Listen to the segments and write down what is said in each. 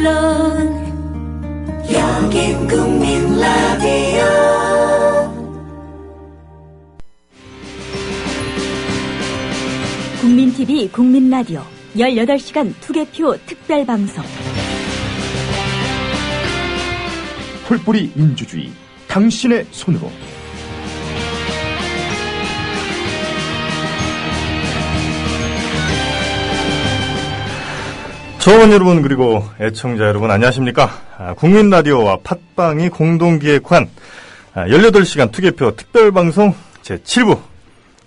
물론 여긴 국민 라디오. 국민TV 국민라디오 18시간 투개표 특별방송. 풀뿌리 민주주의 당신의 손으로. 저원 여러분 그리고 애청자 여러분 안녕하십니까. 국민라디오와 팟빵이 공동기획한 18시간 투개표 특별방송 제7부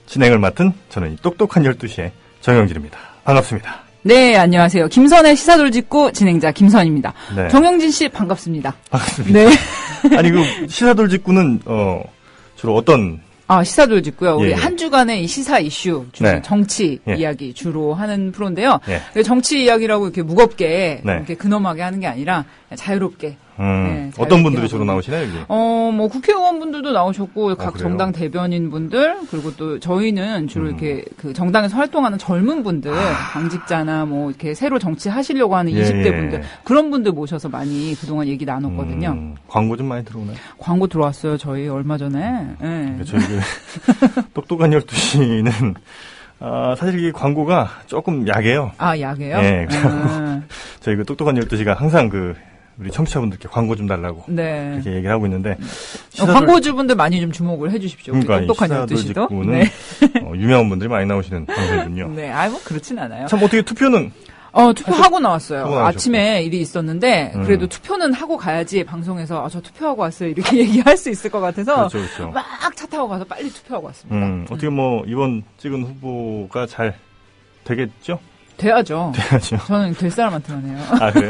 진행을 맡은 저는 이 똑똑한 12시의 정영진입니다. 반갑습니다. 네, 안녕하세요. 김선의 시사돌직구 진행자 김선입니다. 네. 정영진 씨 반갑습니다. 반갑습니다. 네. 아니 그 시사돌직구는 주로 어떤 시사돌직구요. 우리 예. 한 주간의 이 시사 이슈, 네. 정치 예. 이야기 주로 하는 프로인데요. 예. 정치 이야기라고 이렇게 무겁게 네. 이렇게 근엄하게 하는 게 아니라 자유롭게. 네, 어떤 분들이 하고. 주로 나오시나요, 여기? 뭐 국회의원분들도 나오셨고 각 그래요? 정당 대변인 분들 그리고 또 저희는 주로 이렇게 그 정당에서 활동하는 젊은 분들, 당직자나 뭐 이렇게 새로 정치하시려고 하는 20대 분들 그런 분들 모셔서 많이 그동안 얘기 나눴거든요. 광고 좀 많이 들어오나요? 광고 들어왔어요, 저희 얼마 전에. 네. 저희 똑똑한 12시는 사실 이 광고가 조금 약해요. 아, 약해요? 네. 저희 그 똑똑한 12시가 항상 우리 청취자분들께 광고 좀 달라고 네. 그렇게 얘기를 하고 있는데 광고주분들 많이 좀 주목을 해주십시오. 그러니까 똑똑한 12시도. 네. 유명한 분들이 많이 나오시는 방송이군요. 네, 뭐 그렇진 않아요. 참 어떻게 투표는 투표하고 나왔어요. 하고 아침에 일이 있었는데 그래도 투표는 하고 가야지 방송에서 저 투표하고 왔어요 이렇게 얘기할 수 있을 것 같아서 그렇죠. 막 차 타고 가서 빨리 투표하고 왔습니다. 어떻게 이번 찍은 후보가 잘 되겠죠? 돼야죠. 돼야죠. 저는 될 사람한테만 해요. 아, 그래요?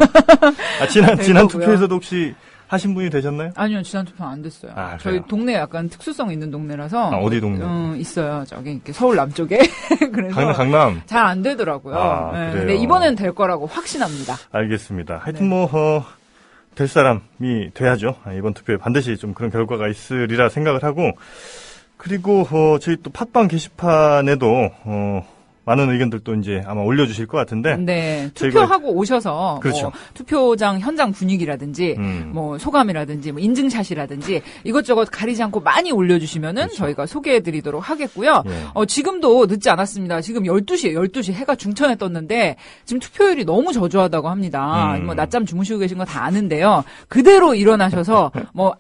지난 거고요. 투표에서도 혹시 하신 분이 되셨나요? 아니요, 지난 투표 안 됐어요. 저희 그래요? 동네 약간 특수성 있는 동네라서. 어디 동네? 있어요. 저기 이렇게 서울 남쪽에. 그래서 강남. 잘 안 되더라고요. 그래요? 근데 이번엔 될 거라고 확신합니다. 알겠습니다. 하여튼 될 사람이 돼야죠. 이번 투표에 반드시 좀 그런 결과가 있으리라 생각을 하고, 그리고 저희 또 팟빵 게시판에도 많은 의견들도 이제 아마 올려주실 것 같은데. 네. 투표하고 오셔서. 그렇죠. 투표장 현장 분위기라든지, 소감이라든지, 인증샷이라든지, 이것저것 가리지 않고 많이 올려주시면은 그렇죠. 저희가 소개해드리도록 하겠고요. 예. 지금도 늦지 않았습니다. 지금 12시 해가 중천에 떴는데, 지금 투표율이 너무 저조하다고 합니다. 낮잠 주무시고 계신 거 다 아는데요. 그대로 일어나셔서,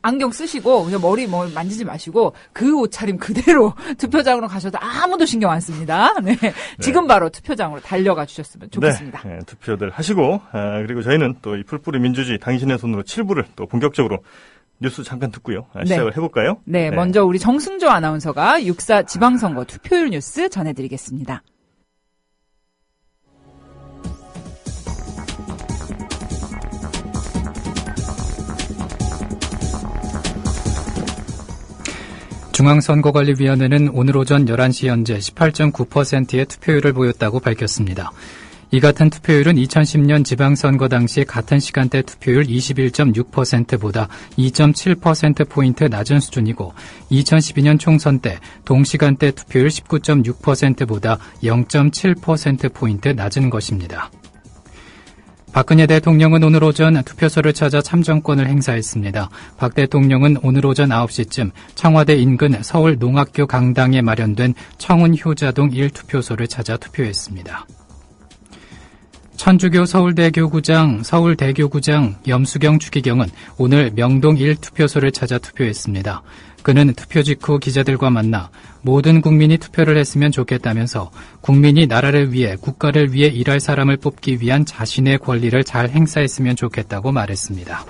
안경 쓰시고, 그냥 머리 만지지 마시고, 그 옷차림 그대로 투표장으로 가셔도 아무도 신경 안 씁니다. 네. 지금 바로 투표장으로 달려가 주셨으면 좋겠습니다. 네, 투표들 하시고 그리고 저희는 또 이 풀뿌리 민주주의 당신의 손으로 7부를 또 본격적으로 뉴스 잠깐 듣고요. 시작을 해볼까요? 네, 먼저 우리 정승조 아나운서가 6.4 지방선거 투표율 뉴스 전해드리겠습니다. 중앙선거관리위원회는 오늘 오전 11시 현재 18.9%의 투표율을 보였다고 밝혔습니다. 이 같은 투표율은 2010년 지방선거 당시 같은 시간대 투표율 21.6%보다 2.7%포인트 낮은 수준이고 2012년 총선 때 동시간대 투표율 19.6%보다 0.7%포인트 낮은 것입니다. 박근혜 대통령은 오늘 오전 투표소를 찾아 참정권을 행사했습니다. 박 대통령은 오늘 오전 9시쯤 청와대 인근 서울 농학교 강당에 마련된 청운효자동 1투표소를 찾아 투표했습니다. 천주교 서울대교구장 염수경 추기경은 오늘 명동 1투표소를 찾아 투표했습니다. 그는 투표 직후 기자들과 만나 모든 국민이 투표를 했으면 좋겠다면서 국민이 나라를 위해 국가를 위해 일할 사람을 뽑기 위한 자신의 권리를 잘 행사했으면 좋겠다고 말했습니다.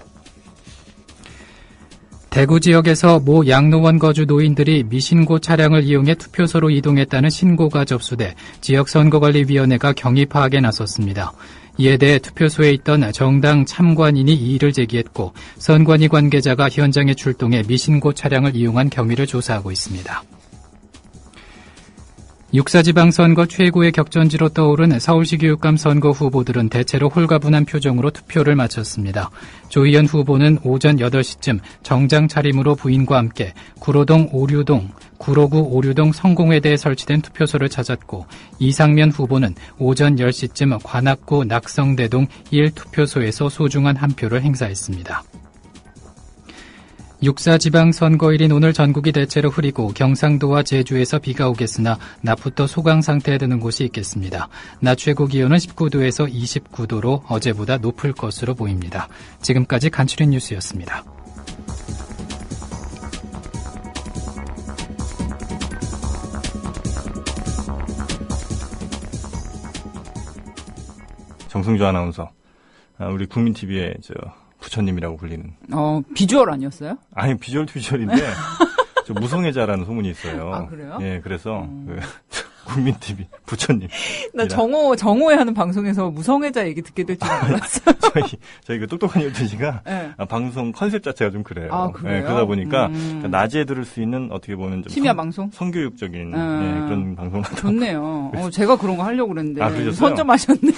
대구 지역에서 모 양로원 거주 노인들이 미신고 차량을 이용해 투표소로 이동했다는 신고가 접수돼 지역선거관리위원회가 경위 파악에 나섰습니다. 이에 대해 투표소에 있던 정당 참관인이 이의를 제기했고 선관위 관계자가 현장에 출동해 미신고 차량을 이용한 경위를 조사하고 있습니다. 6.4지방선거 최고의 격전지로 떠오른 서울시 교육감 선거 후보들은 대체로 홀가분한 표정으로 투표를 마쳤습니다. 조희연 후보는 오전 8시쯤 정장 차림으로 부인과 함께 구로동 오류동, 구로구 오류동 성공회대에 설치된 투표소를 찾았고 이상면 후보는 오전 10시쯤 관악구 낙성대동 1투표소에서 소중한 한 표를 행사했습니다. 6.4지방선거일인 오늘 전국이 대체로 흐리고 경상도와 제주에서 비가 오겠으나 낮부터 소강 상태에 드는 곳이 있겠습니다. 낮 최고 기온은 19도에서 29도로 어제보다 높을 것으로 보입니다. 지금까지 간추린 뉴스였습니다. 정승주 아나운서, 우리 국민TV의 부처님이라고 불리는. 비주얼 아니었어요? 아니, 비주얼인데, 저 무성애자라는 소문이 있어요. 아, 그래요? 예, 그래서, 국민TV 부처님. 나 정오에 하는 방송에서 무성애자 얘기 듣게 될 줄 몰랐어요. 저희 그 똑똑한 12시가 네. 방송 컨셉 자체가 좀 그래요. 아, 그래요? 예, 그러다 보니까 낮에 들을 수 있는 어떻게 보면 좀 심야 방송? 성교육적인 그런 방송. 좋네요. 제가 그런 거 하려고 그랬는데. 아, 그러셨어요? 선점하셨네.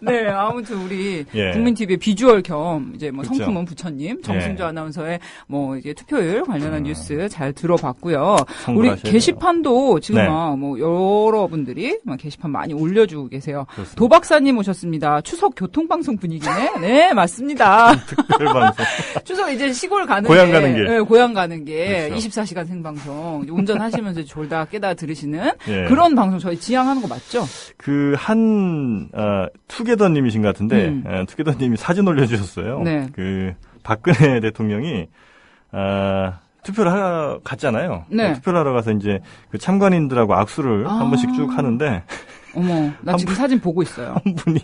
네, 아무튼 우리 예. 국민TV의 비주얼 겸 이제 뭐 그렇죠. 성품은 부처님, 정승주 예. 아나운서의 뭐 이제 투표율 관련한 뉴스 잘 들어봤고요. 우리 성불하셔야 게시판도 지금 네. 뭐 여러분들이 막 게시판 많이 올려주고 계세요. 그렇습니다. 도박사님 오셨습니다. 추석 교통방송 분위기네. 네, 맞습니다. 특별방송. 추석 이제 시골 가는 고향 게, 가는 길. 네, 고향 가는 게 그렇죠. 24시간 생방송 운전하시면서 졸다 깨다 들으시는 예. 그런 방송 저희 지향하는 거 맞죠? 투게더님이신 것 같은데, 투게더님이 사진 올려주셨어요. 네. 박근혜 대통령이, 투표를 하러 갔잖아요. 네. 투표를 하러 가서 이제 그 참관인들하고 악수를 한 번씩 쭉 하는데, 어머, 나 지금 사진 보고 있어요. 한 분이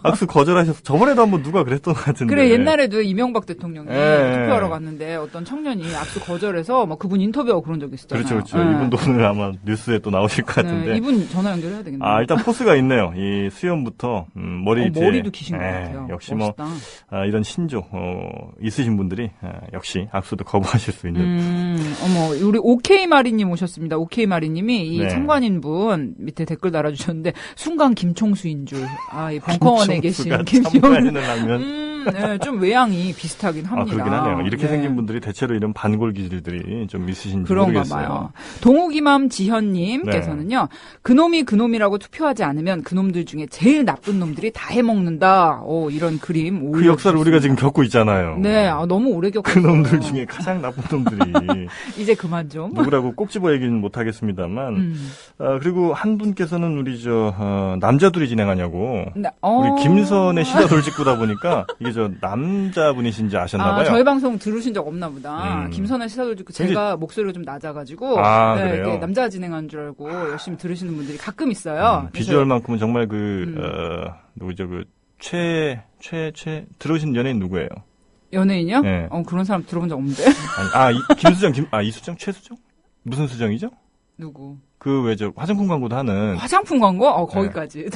악수 거절하셔서 저번에도 한번 누가 그랬던 것 같은데. 그래, 옛날에도 이명박 대통령이 예. 투표하러 갔는데 어떤 청년이 악수 거절해서 막 그분 인터뷰하고 그런 적 있었잖아요. 그렇죠. 예. 이분도 오늘 아마 뉴스에 또 나오실 것 같은데. 네, 이분 전화 연결해야 되겠네요. 일단 포스가 있네요. 이 수염부터 머리 뒤에. 머리도 기신 것 같아요. 역시 멋있다. 이런 신조 있으신 분들이 역시 악수도 거부하실 수 있는. 어머, 우리 오케이 마리님 오셨습니다. 오케이 마리님이 이 네. 참관인분 밑에 댓글 달아주셨는데 순간 김총수인 줄. 이 벙커원에 계신 김총수. 참관인을 하면. 네, 좀 외양이 비슷하긴 합니다. 그러긴 하네요. 이렇게 네. 생긴 분들이 대체로 이런 반골 기질들이 좀 있으신지 그런가 모르겠어요. 봐요. 동욱이맘 지현님께서는요. 그놈이라고 투표하지 않으면 그놈들 중에 제일 나쁜 놈들이 다 해먹는다. 이런 그림 그 역사를 우리가 지금 겪고 있잖아요. 네, 너무 오래 겪었어요. 그 놈들 중에 가장 나쁜 놈들이. 이제 그만 좀. 누구라고 꼭 집어 얘기는 못하겠습니다만. 그리고 한 분께서는 우리 남자들이 진행하냐고. 네, 우리 김선의 시사 돌직구다 보니까 이게 남자분이신지 아셨나봐요. 저희 방송 들으신 적 없나 보다. 김선의 시사들 듣고 제가 목소리가 좀 낮아가지고 그래요? 이게 남자 진행한 줄 알고 열심히 들으시는 분들이 가끔 있어요. 비주얼만큼은 정말 누구죠? 들어오신 연예인 누구예요? 연예인이요? 네. 그런 사람 들어본 적 없는데. 김수정, 이수정? 최수정? 무슨 수정이죠? 누구? 화장품 광고도 하는. 화장품 광고? 거기까지.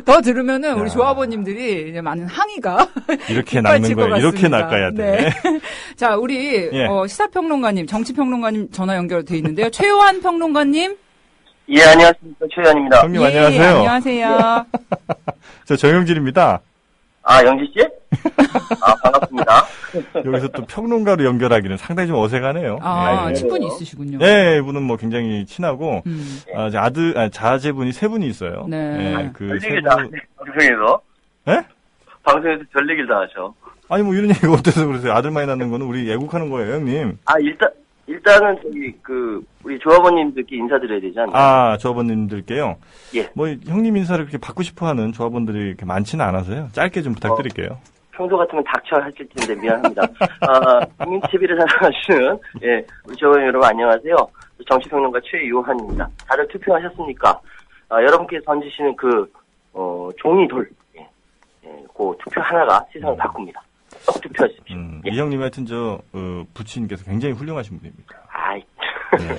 더 들으면은 우리 조합원님들이 이제 많은 항의가. 이렇게 낚는 거예요. 이렇게 낚아야 돼. 네. 자, 우리, 시사평론가님, 정치평론가님 전화 연결돼 있는데요. 최요한 평론가님. 예, 안녕하십니까. 최현입니다. 형님, 안녕하세요. 안녕하세요. 저 정영진입니다. 영지씨? 반갑습니다. 여기서 또 평론가로 연결하기는 상당히 좀 어색하네요. 친분이 있으시군요. 네, 이분은 굉장히 친하고, 자제분이 3분이 있어요. 네. 별얘기를 다 하네, 방송에서. 네? 방송에서 별 얘기를 다 하셔. 이런 얘기가 어때서 그러세요? 아들 많이 낳는 거는 우리 애국하는 거예요, 형님. 일단은 우리 조합원님들께 인사드려야 되지 않나요? 조합원님들께요? 예. 형님 인사를 그렇게 받고 싶어 하는 조합원들이 이렇게 많지는 않아서요. 짧게 좀 부탁드릴게요. 평소 같으면 닥쳐 하실 텐데 미안합니다. 국민TV를 사랑하시는, 우리 조합원 여러분 안녕하세요. 정치평론가 최요한입니다. 다들 투표하셨습니까? 여러분께서 던지시는 종이돌, 그 투표 하나가 세상을 바꿉니다. 꼭 투표하십시오. 이 형님 하여튼 부친께서 굉장히 훌륭하신 분입니다. 네.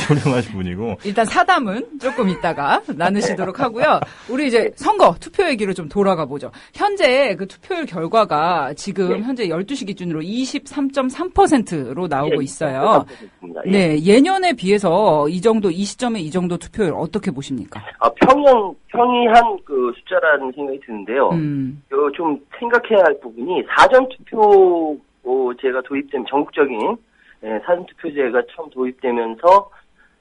저렴하신 분이고. 일단 사담은 조금 이따가 나누시도록 하고요. 우리 이제 선거 투표 얘기로 좀 돌아가 보죠. 현재 그 투표율 결과가 지금 현재 12시 기준으로 23.3%로 나오고 있어요. 네, 예년에 비해서 이 시점에 이 정도 투표율 어떻게 보십니까? 평이한 그 숫자라는 생각이 드는데요. 좀 생각해야 할 부분이 사전투표 제가 도입된 전국적인 사전투표제가 처음 도입되면서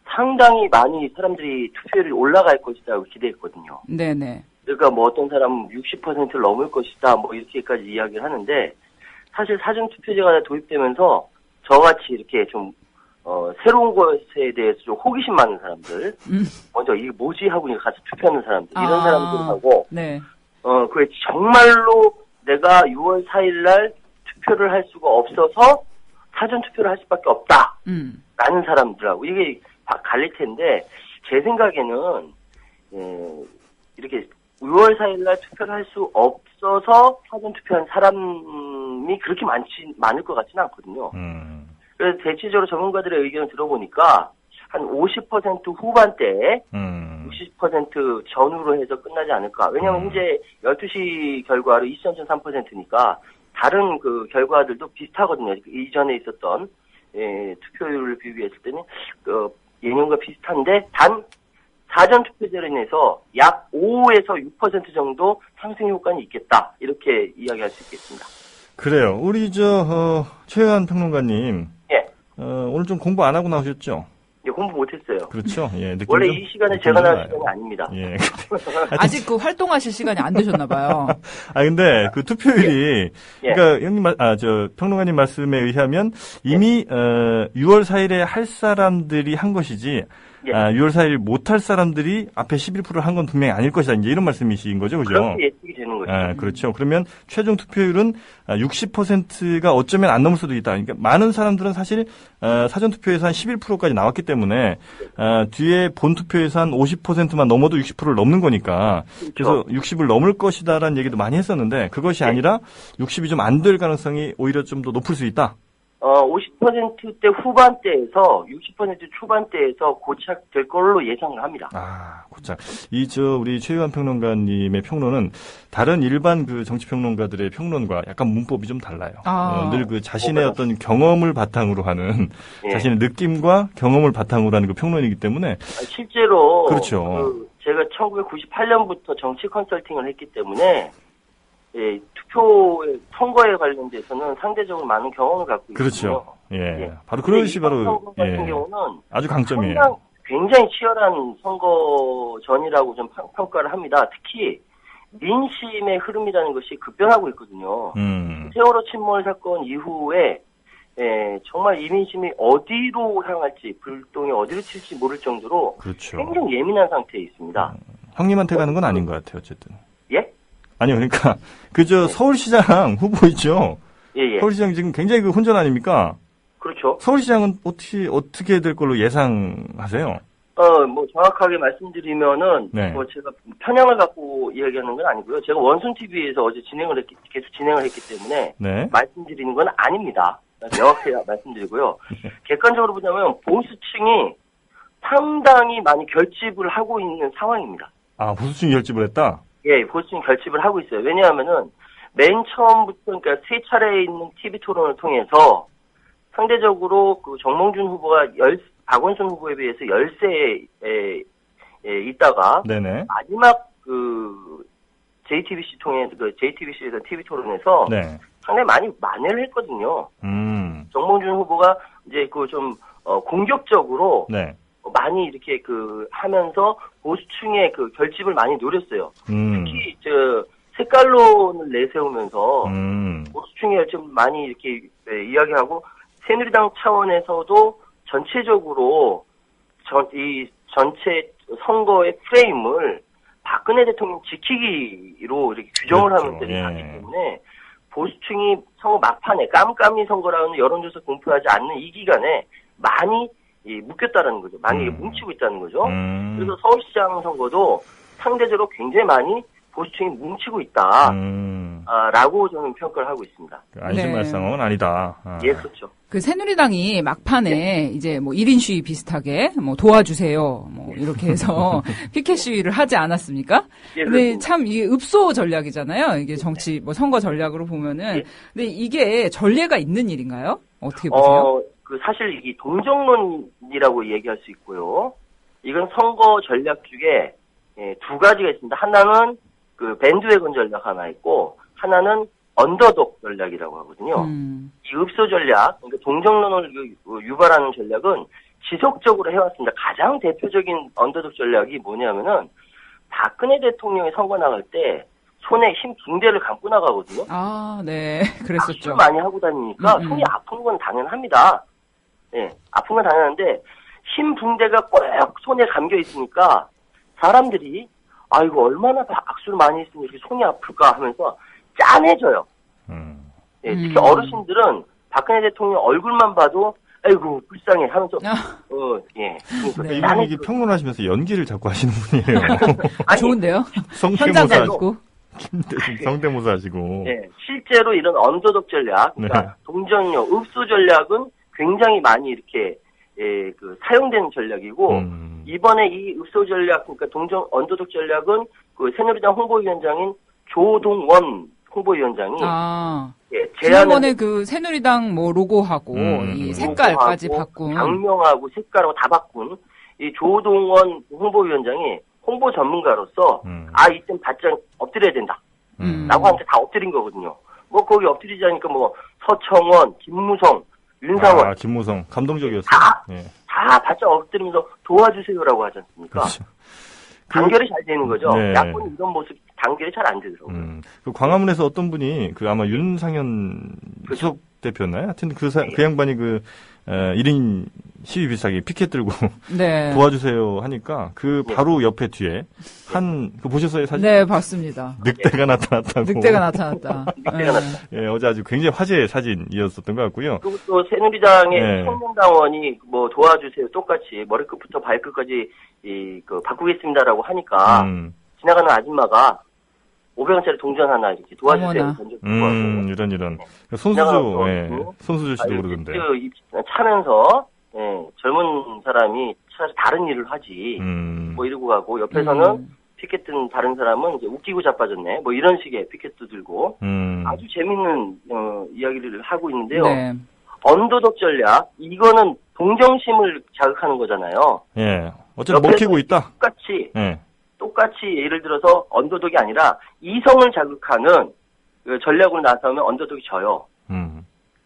상당히 많이 사람들이 투표율이 올라갈 것이라고 기대했거든요. 네네. 그러니까 뭐 어떤 사람은 60%를 넘을 것이다 뭐 이렇게까지 이야기를 하는데 사실 사전투표제가 도입되면서 저같이 이렇게 좀 새로운 것에 대해서 좀 호기심 많은 사람들 먼저 이게 뭐지 하고 가서 투표하는 사람들 이런 사람들하고 네. 그게 정말로 내가 6월 4일 날 투표를 할 수가 없어서 사전 투표를 할 수밖에 없다. 라는 사람들하고 이게 갈릴 텐데 제 생각에는 이렇게 6월 4일 날 투표를 할 수 없어서 사전 투표한 사람이 그렇게 많을 것 같지는 않거든요. 그래서 대체적으로 전문가들의 의견을 들어보니까 한 50% 후반대에 60% 전후로 해서 끝나지 않을까. 왜냐하면 현재 12시 결과로 23.3%니까 다른 그 결과들도 비슷하거든요. 이전에 있었던 투표율을 비교했을 때는 예년과 비슷한데 단 사전 투표제로 인해서 약 5에서 6% 정도 상승 효과는 있겠다. 이렇게 이야기할 수 있겠습니다. 그래요. 우리 최현 평론가님. 예. 오늘 좀 공부 안 하고 나오셨죠? 예, 공부 못했어요. 그렇죠. 예. 원래 이 시간에 제가 나올 시간이 아닙니다. 예. 아직 그 활동하실 시간이 안 되셨나 봐요. 근데 그 투표율이 예. 그러니까 평론가님 말씀에 의하면 이미 6월 4일에 할 사람들이 한 것이지 예. 6월 4일 못할 사람들이 앞에 11%를 한 건 분명히 아닐 것이다. 이제 이런 말씀이신 거죠, 그죠? 그렇게 예측이 되는 거죠. 그렇죠. 그러면 최종 투표율은 60%가 어쩌면 안 넘을 수도 있다. 그러니까 많은 사람들은 사실 사전 투표에서 한 11%까지 나왔기 때문에 뒤에 본 투표에서 한 50%만 넘어도 60%를 넘는 거니까 그래서 60을 넘을 것이다라는 얘기도 많이 했었는데 그것이 아니라 60이 좀 안 될 가능성이 오히려 좀 더 높을 수 있다. 50%대 후반대에서 60% 초반대에서 고착될 걸로 예상을 합니다. 고착. 우리 최유한 평론가님의 평론은 다른 일반 그 정치평론가들의 평론과 약간 문법이 좀 달라요. 늘 그 자신의 어떤 경험을 바탕으로 하는, 자신의 느낌과 경험을 바탕으로 하는 그 평론이기 때문에. 실제로. 그렇죠. 제가 1998년부터 정치 컨설팅을 했기 때문에, 투표 선거에 관련돼서는 상대적으로 많은 경험을 갖고 있거든요. 그렇죠. 바로 그것이 바로 선거 같은 경우는 아주 강점이에요. 굉장히 치열한 선거 전이라고 좀 평가를 합니다. 특히 민심의 흐름이라는 것이 급변하고 있거든요. 세월호 침몰 사건 이후에 정말 이 민심이 어디로 향할지 불똥이 어디로 튈지 모를 정도로 그렇죠. 굉장히 예민한 상태에 있습니다. 형님한테 가는 건 아닌 것 같아요. 어쨌든. 예? 아니요, 그러니까 서울시장 후보 있죠. 예. 서울시장 지금 굉장히 그 혼전 아닙니까? 그렇죠. 서울시장은 어떻게 될 걸로 예상하세요? 정확하게 말씀드리면은 네. 제가 편향을 갖고 이야기하는 건 아니고요. 제가 원순 TV에서 어제 계속 진행을 했기 때문에 네. 말씀드리는 건 아닙니다. 명확히 말씀드리고요. 객관적으로 보자면 보수층이 상당히 많이 결집을 하고 있는 상황입니다. 보수층이 결집을 했다? 예, 보수층이 결집을 하고 있어요. 왜냐하면은 맨 처음부터 그러니까 세 차례에 있는 TV 토론을 통해서 상대적으로 그 정몽준 후보가 박원순 후보에 비해서 열세에 있다가 네네. 마지막 그 JTBC에서 TV 토론에서 네. 상당히 많이 만회를 했거든요. 정몽준 후보가 이제 공격적으로 네. 많이 이렇게 하면서 보수층의 결집을 많이 노렸어요. 특히 색깔론을 내세우면서 보수층의 결집을 많이 이렇게 이야기하고 새누리당 차원에서도 전체적으로 이 전체 선거의 프레임을 박근혜 대통령 지키기로 이렇게 규정을 그렇죠. 하면서 하기 때문에 보수층이 선거 막판에 깜깜이 선거라는 여론조사 공표하지 않는 이 기간에 많이 묶였다라는 거죠. 많이 뭉치고 있다는 거죠. 그래서 서울시장 선거도 상대적으로 굉장히 많이 보수층이 뭉치고 있다. 라고 저는 평가를 하고 있습니다. 안심할 네. 상황은 아니다. 예, 그렇죠. 그 새누리당이 막판에 이제 뭐 1인 시위 비슷하게 뭐 도와주세요. 뭐 이렇게 해서 피켓 시위를 하지 않았습니까? 예, 근데 그렇습니다. 참 이게 읍소 전략이잖아요. 이게 정치 뭐 선거 전략으로 보면은. 예. 근데 이게 전례가 있는 일인가요? 어떻게 보세요? 사실 이게 동정론이라고 얘기할 수 있고요. 이건 선거 전략 중에 두 가지가 있습니다. 하나는 그 밴드웨건 전략 하나 있고, 하나는 언더독 전략이라고 하거든요. 이 읍소 전략, 그러니까 동정론을 유발하는 전략은 지속적으로 해왔습니다. 가장 대표적인 언더독 전략이 뭐냐면은 박근혜 대통령이 선거 나갈 때 손에 흰 붕대를 감고 나가거든요. 아, 네. 그랬었죠. 악수를 많이 하고 다니니까 손이 아픈 건 당연합니다. 네, 아픈 건 당연한데 흰 붕대가 꼭 손에 감겨 있으니까 사람들이 아이고 얼마나 악수를 많이 했으면 이렇게 손이 아플까 하면서 짠해져요. 네, 특히 어르신들은 박근혜 대통령 얼굴만 봐도 아이고 불쌍해 하면서 예. 그러니까 이분이 이게 평론하시면서 연기를 자꾸 하시는 분이에요. 아니, 좋은데요? 현장 성대모사 가고. 성대모사 하시고. 네, 실제로 이런 언더독 전략, 그러니까 네. 동정력, 읍소 전략은 굉장히 많이 이렇게 사용되는 전략이고 이번에 이 읍소 전략, 그러니까 언더독 전략은 그 새누리당 홍보위원장인 조동원 홍보위원장이 지난번에 그 새누리당 뭐 로고하고 이 색깔까지 바꾼 장명하고 색깔하고 다 바꾼 이 조동원 홍보위원장이 홍보 전문가로서 이쯤 바짝 엎드려야 된다 라고 하는데 다 엎드린 거거든요. 뭐 거기 엎드리자니까 뭐 서청원, 김무성, 윤상원 김무성 감동적이었어요. 다 바짝 엎드리면서 도와주세요라고 하지 않습니까? 그렇죠. 단결이 잘 되는 거죠. 네. 야권이 이런 모습 단결이 잘 안 되더라고요. 그 광화문에서 어떤 분이 그 아마 윤상현 수석 대표였나요? 하여튼 그 양반이 그 1인 시위 비슷하게 피켓 들고 네. 도와주세요 하니까 그 바로 옆에 뒤에 그 보셨어요 사진? 네, 봤습니다. 늑대가 나타났다고. 늑대가 나타났다. 늑대가 예, 어제 아주 굉장히 화제의 사진이었었던 것 같고요. 그리고 또 새누리당의 청년당원이 뭐 도와주세요 똑같이 머리끝부터 발끝까지 바꾸겠습니다라고 하니까 지나가는 아줌마가 500원짜리 동전 하나 이렇게 도와주세요. 이런. 손수주 씨도 그러던데. 차면서, 젊은 사람이 차라리 다른 일을 하지, 뭐 이러고 가고, 옆에서는 피켓 든 다른 사람은 이제 웃기고 자빠졌네, 뭐 이런 식의 피켓도 들고, 아주 재밌는, 이야기를 하고 있는데요. 네. 언더독 전략, 이거는 동정심을 자극하는 거잖아요. 예. 어쨌든 먹히고 있다. 똑같이 예를 들어서 언더독이 아니라 이성을 자극하는 그 전략으로 나서면 언더독이 져요.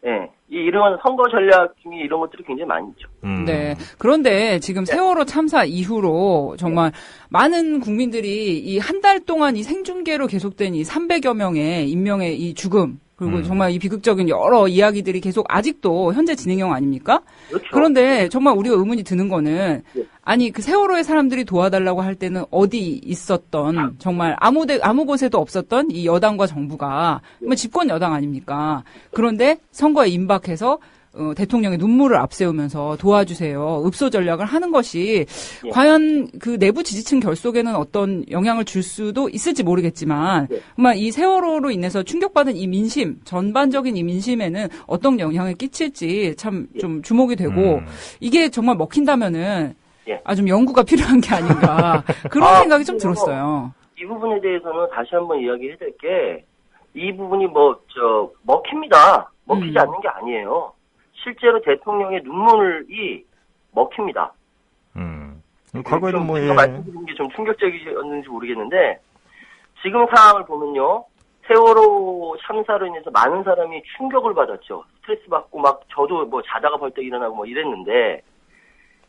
예. 이런 선거 전략 중에 이런 것들이 굉장히 많이 있죠. 네. 그런데 지금 세월호 참사 이후로 정말 많은 국민들이 이 한 달 동안 이 생중계로 계속된 이 300여 명의 인명의 이 죽음, 그리고 정말 이 비극적인 여러 이야기들이 계속 아직도 현재 진행형 아닙니까? 그렇죠. 그런데 정말 우리가 의문이 드는 거는 아니 그 세월호의 사람들이 도와달라고 할 때는 어디 있었던 정말 아무 곳에도 없었던 이 여당과 정부가 정말 집권 여당 아닙니까? 그런데 선거에 임박해서 대통령의 눈물을 앞세우면서 도와주세요. 읍소 전략을 하는 것이 과연 그 내부 지지층 결속에는 어떤 영향을 줄 수도 있을지 모르겠지만 정말 이 세월호로 인해서 충격받은 이 민심, 전반적인 이 민심에는 어떤 영향을 끼칠지 참 좀 주목이 되고 이게 정말 먹힌다면은 좀 연구가 필요한 게 아닌가 그런 생각이 좀 들었어요. 이 부분에 대해서는 다시 한번 이야기해야 될 게 이 부분이 먹힙니다. 먹히지 않는 게 아니에요. 실제로 대통령의 눈물이 먹힙니다. 과거에는 제가 말씀드린 게 좀 충격적이었는지 모르겠는데 지금 상황을 보면요. 세월호 참사로 인해서 많은 사람이 충격을 받았죠. 스트레스 받고 막 저도 자다가 벌떡 일어나고 이랬는데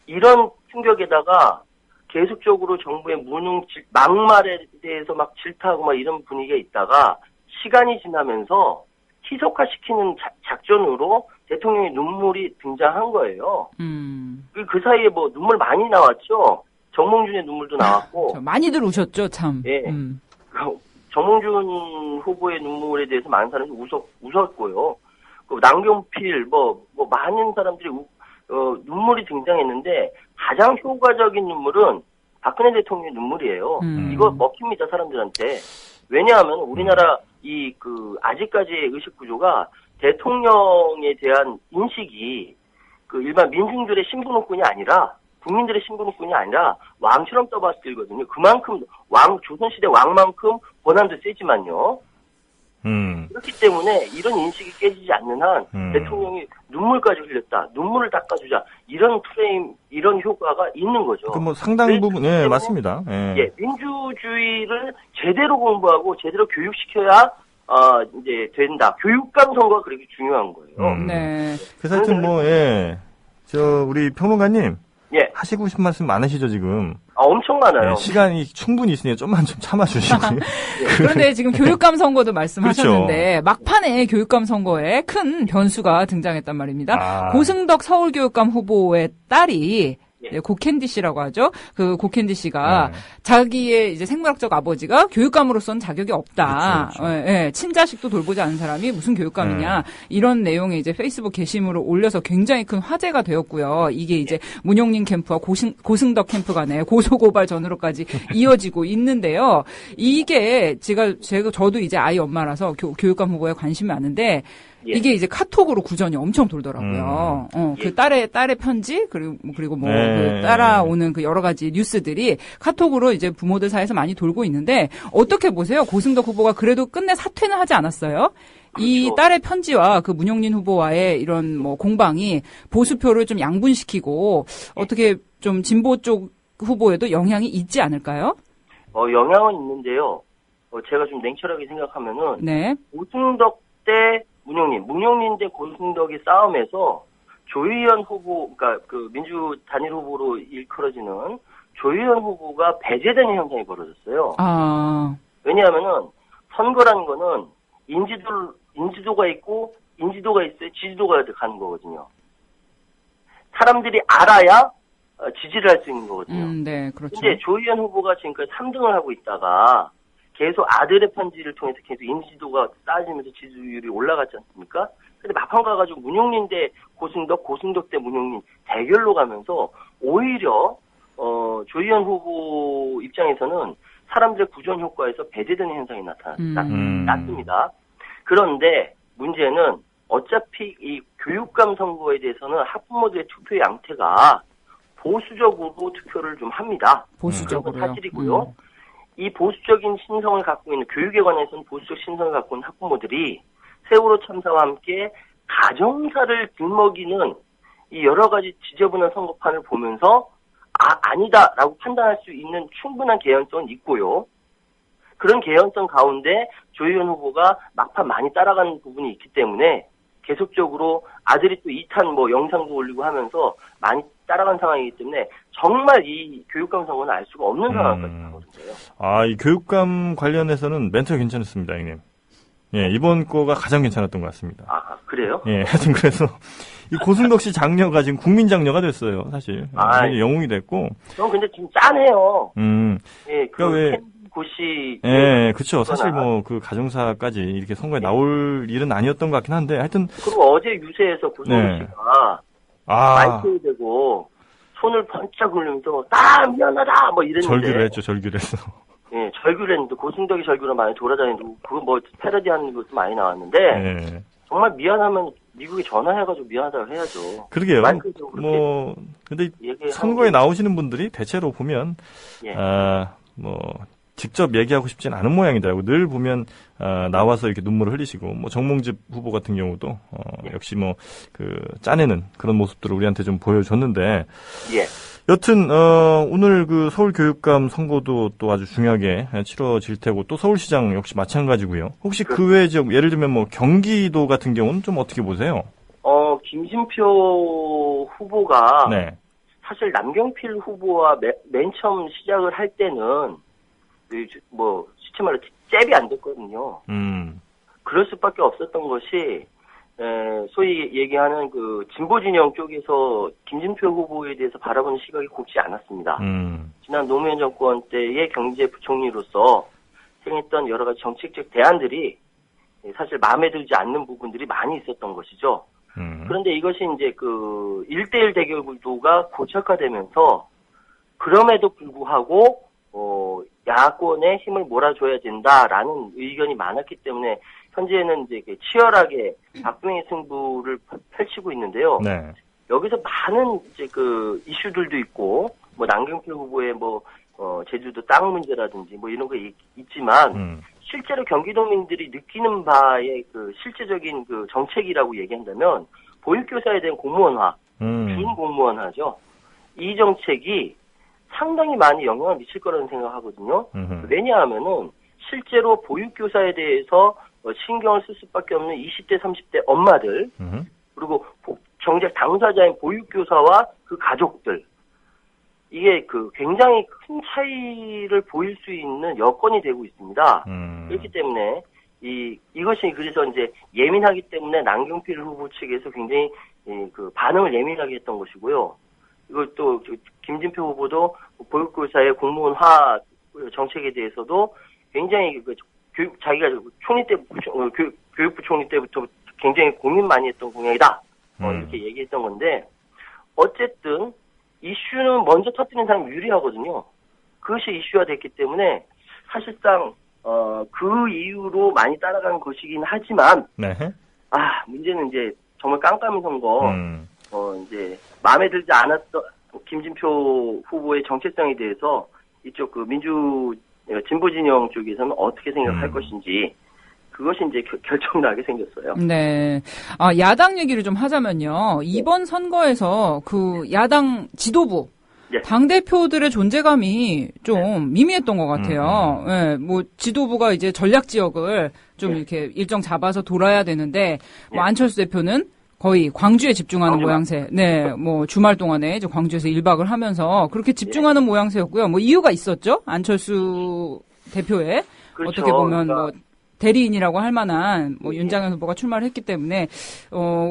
이런 충격에다가 계속적으로 정부의 무능, 막말에 대해서 막 질타하고 이런 분위기가 있다가 시간이 지나면서 희석화시키는 작전으로 대통령의 눈물이 등장한 거예요. 그 사이에 눈물 많이 나왔죠. 정몽준의 눈물도 나왔고. 많이들 우셨죠, 참. 예. 정몽준 후보의 눈물에 대해서 많은 사람이 웃었고요. 남경필, 많은 사람들이 눈물이 등장했는데 가장 효과적인 눈물은 박근혜 대통령의 눈물이에요. 이거 먹힙니다, 사람들한테. 왜냐하면 우리나라 아직까지의 의식 구조가 대통령에 대한 인식이 일반 민중들의 신분호권이 아니라 국민들의 신분호권이 아니라 왕처럼 떠받들거든요. 그만큼 조선시대 왕만큼 권한도 세지만요. 그렇기 때문에 이런 인식이 깨지지 않는 한 대통령이 눈물까지 흘렸다. 눈물을 닦아주자. 이런 프레임, 이런 효과가 있는 거죠. 상당 부분, 예, 맞습니다. 예, 민주주의를 제대로 공부하고 제대로 교육시켜야 이제 된다. 교육감 선거가 그렇게 중요한 거예요. 네. 그래서 하여튼 우리 평론가님. 예. 하시고 싶은 말씀 많으시죠, 지금? 엄청 많아요. 네, 시간이 충분히 있으니 좀만 좀 참아주시고요. 그런데 지금 교육감 선거도 말씀하셨는데, 그렇죠. 막판에 교육감 선거에 큰 변수가 등장했단 말입니다. 고승덕 서울교육감 후보의 딸이, 고캔디 씨라고 하죠. 그 고캔디 씨가 자기의 이제 생물학적 아버지가 교육감으로서는 자격이 없다. 그렇죠. 예, 친자식도 돌보지 않은 사람이 무슨 교육감이냐. 이런 내용의 이제 페이스북 게시물을 올려서 굉장히 큰 화제가 되었고요. 이게 이제 문용린 캠프와 고승덕 캠프 간의 고소고발 전으로까지 이어지고 있는데요. 이게 저도 이제 아이 엄마라서 교육감 후보에 관심이 많은데 이게 이제 카톡으로 구전이 엄청 돌더라고요. 그 딸의 편지 그리고 그 따라오는 그 여러 가지 뉴스들이 카톡으로 이제 부모들 사이에서 많이 돌고 있는데 어떻게 보세요? 고승덕 후보가 그래도 끝내 사퇴는 하지 않았어요. 이 그렇죠. 딸의 편지와 그 문용린 후보와의 이런 공방이 보수표를 좀 양분시키고 어떻게 좀 진보 쪽 후보에도 영향이 있지 않을까요? 영향은 있는데요. 제가 좀 냉철하게 생각하면은 고승덕 대 문용린 대 고승덕의 싸움에서 조희연 후보, 그러니까 그 민주 단일 후보로 일컬어지는 조희연 후보가 배제되는 현상이 벌어졌어요. 왜냐하면은 선거라는 거는 인지도가 있고 인지도가 있어야 지지도가 가는 거거든요. 사람들이 알아야 지지를 할 수 있는 거거든요. 네, 그렇죠. 근데 조희연 후보가 지금까지 3등을 하고 있다가 계속 아들의 편지를 통해서 계속 인지도가 쌓아지면서 지지율이 올라갔지 않습니까? 근데 막판 가가지고 문용린 대 고승덕 대 문용린 대결로 가면서 오히려 조희연 후보 입장에서는 사람들의 구전 효과에서 배제되는 현상이 났습니다. 그런데 문제는 어차피 이 교육감 선거에 대해서는 학부모들의 투표 양태가 보수적으로 투표를 좀 합니다. 보수적으로요. 그건 사실이고요. 이 보수적인 신성을 갖고 있는 교육에 관해서는 보수적 신성을 갖고 있는 학부모들이 세월호 참사와 함께 가정사를 들먹이는 이 여러 가지 지저분한 선거판을 보면서 아니다라고 판단할 수 있는 충분한 개연성은 있고요. 그런 개연성 가운데 조희연 후보가 막판 많이 따라가는 부분이 있기 때문에 계속적으로 아들이 또 2탄 영상도 올리고 하면서 많이 따라간 상황이기 때문에 정말 이 교육감 선거는 알 수가 없는 상황까지 나거든요. 이 교육감 관련해서는 멘트가 괜찮았습니다, 형님. 예, 이번 거가 가장 괜찮았던 것 같습니다. 그래요? 예, 하여튼 그래서 이 고승덕 씨 장녀가 지금 국민 장녀가 됐어요, 사실. 영웅이 됐고. 근데 좀 짠해요. 예, 그러니까 고씨. 예, 그렇죠. 사실 그 가정사까지 이렇게 선거에 나올 일은 아니었던 것 같긴 한데, 하여튼. 그리고 어제 유세에서 고승덕 씨가 마이크에 대고 손을 번쩍 흘리면서 미안하다 이랬는데. 절규를 했죠, 절규했어. 예, 절규를 했는데 고승덕이 절규를 많이 돌아다니고 그거 패러디하는 것도 많이 나왔는데 정말 미안하면 미국에 전화해가지고 미안하다고 해야죠. 그러게요. 근데 선거에 나오시는 분들이 대체로 보면 직접 얘기하고 싶진 않은 모양이더라고요. 늘 보면 나와서 이렇게 눈물을 흘리시고 정몽집 후보 같은 경우도 역시 짜내는 그런 모습들을 우리한테 좀 보여줬는데 여튼 오늘 그 서울 교육감 선거도 또 아주 중요하게 치러질 테고 또 서울시장 역시 마찬가지고요. 혹시 그 외 지역 예를 들면 경기도 같은 경우는 좀 어떻게 보세요? 김진표 후보가 사실 남경필 후보와 맨 처음 시작을 할 때는 시체 말로 잽이 안 됐거든요. 그럴 수밖에 없었던 것이 소위 얘기하는 그 진보 진영 쪽에서 김진표 후보에 대해서 바라보는 시각이 곱지 않았습니다. 지난 노무현 정권 때의 경제부총리로서 행했던 여러 가지 정책적 대안들이 사실 마음에 들지 않는 부분들이 많이 있었던 것이죠. 그런데 이것이 이제 그 1대1 대결 구도가 고착화되면서 그럼에도 불구하고 야권에 힘을 몰아줘야 된다라는 의견이 많았기 때문에 현재는 이제 치열하게 박빙의 승부를 펼치고 있는데요. 네. 여기서 많은 이제 그 이슈들도 있고, 뭐 남경필 후보의 제주도 땅 문제라든지 뭐 이런 거 있지만, 실제로 경기도민들이 느끼는 바의 그 실제적인 그 정책이라고 얘기한다면, 보육교사에 대한 공무원화, 준공무원화죠. 이 정책이 상당히 많이 영향을 미칠 거라는 생각하거든요. 왜냐하면은 실제로 보육교사에 대해서 신경을 쓸 수밖에 없는 20대, 30대 엄마들, 그리고 정작 당사자인 보육교사와 그 가족들, 이게 그 굉장히 큰 차이를 보일 수 있는 여건이 되고 있습니다. 그렇기 때문에 이것이 그래서 이제 예민하기 때문에 남경필 후보 측에서 굉장히 그 반응을 예민하게 했던 것이고요. 이것도 김진표 후보도 보육교사의 공무원화 정책에 대해서도 굉장히 자기가 총리 때 교육부 총리 때부터 굉장히 고민 많이 했던 공약이다. 이렇게 얘기했던 건데 어쨌든 이슈는 먼저 터뜨리는 사람이 유리하거든요. 그것이 이슈화 됐기 때문에 사실상 그 이유로 많이 따라가는 것이긴 하지만 네. 문제는 이제 정말 깜깜이 선거 이제 마음에 들지 않았던 김진표 후보의 정체성에 대해서 이쪽 그 진보 진영 쪽에서는 어떻게 생각할 것인지 그것이 이제 결정나게 생겼어요. 네. 야당 얘기를 좀 하자면요. 이번 선거에서 그 야당 지도부, 네. 당대표들의 존재감이 좀 미미했던 것 같아요. 네, 뭐 지도부가 이제 전략 지역을 좀 이렇게 일정 잡아서 돌아야 되는데, 뭐 안철수 대표는 거의 광주에 집중하는 모양새. 네, 뭐 주말 동안에 이제 광주에서 1박을 하면서 그렇게 집중하는 모양새였고요. 뭐 이유가 있었죠. 안철수 대표의 그렇죠. 어떻게 보면 뭐 대리인이라고 할 만한 뭐 윤장현 후보가 출마를 했기 때문에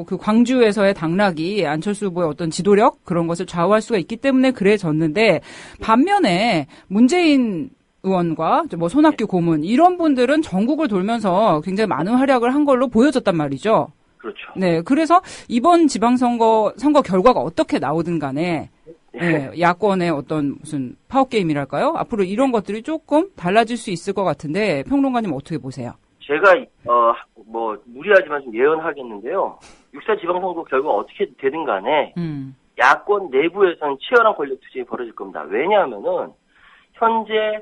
그 광주에서의 당락이 안철수 후보의 어떤 지도력 그런 것을 좌우할 수가 있기 때문에 그래졌는데 반면에 문재인 의원과 뭐 손학규 고문 이런 분들은 전국을 돌면서 굉장히 많은 활약을 한 걸로 보여졌단 말이죠. 그렇죠. 네, 그래서 이번 지방선거 결과가 어떻게 나오든 간에 네, 야권의 어떤 무슨 파워게임이랄까요? 앞으로 이런 것들이 조금 달라질 수 있을 것 같은데 평론가님 어떻게 보세요? 제가 뭐 무리하지만 좀 예언하겠는데요. 6.4 지방선거 결과 어떻게 되든 간에 야권 내부에서는 치열한 권력 투쟁이 벌어질 겁니다. 왜냐하면은 현재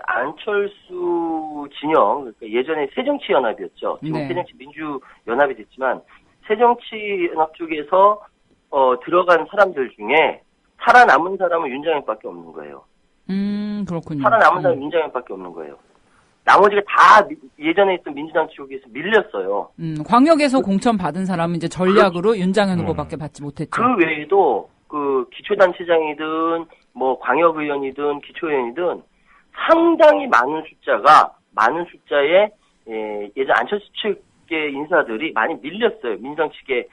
안철수 진영, 그러니까 예전에 새정치연합이었죠. 지금 네. 새정치민주연합이 됐지만 새정치연합 쪽에서 들어간 사람들 중에 살아남은 사람은 윤장현밖에 없는 거예요. 그렇군요. 살아남은 사람은 윤장현밖에 없는 거예요. 나머지가 다 예전에 있던 민주당 쪽에서 밀렸어요. 광역에서 공천 받은 사람은 이제 전략으로 윤장현 후보밖에 받지 못했죠. 그 외에도 그 기초단체장이든 뭐 광역의원이든 기초의원이든 상당히 많은 숫자의 예전 안철수 측의 인사들이 많이 밀렸어요. 민주당 측에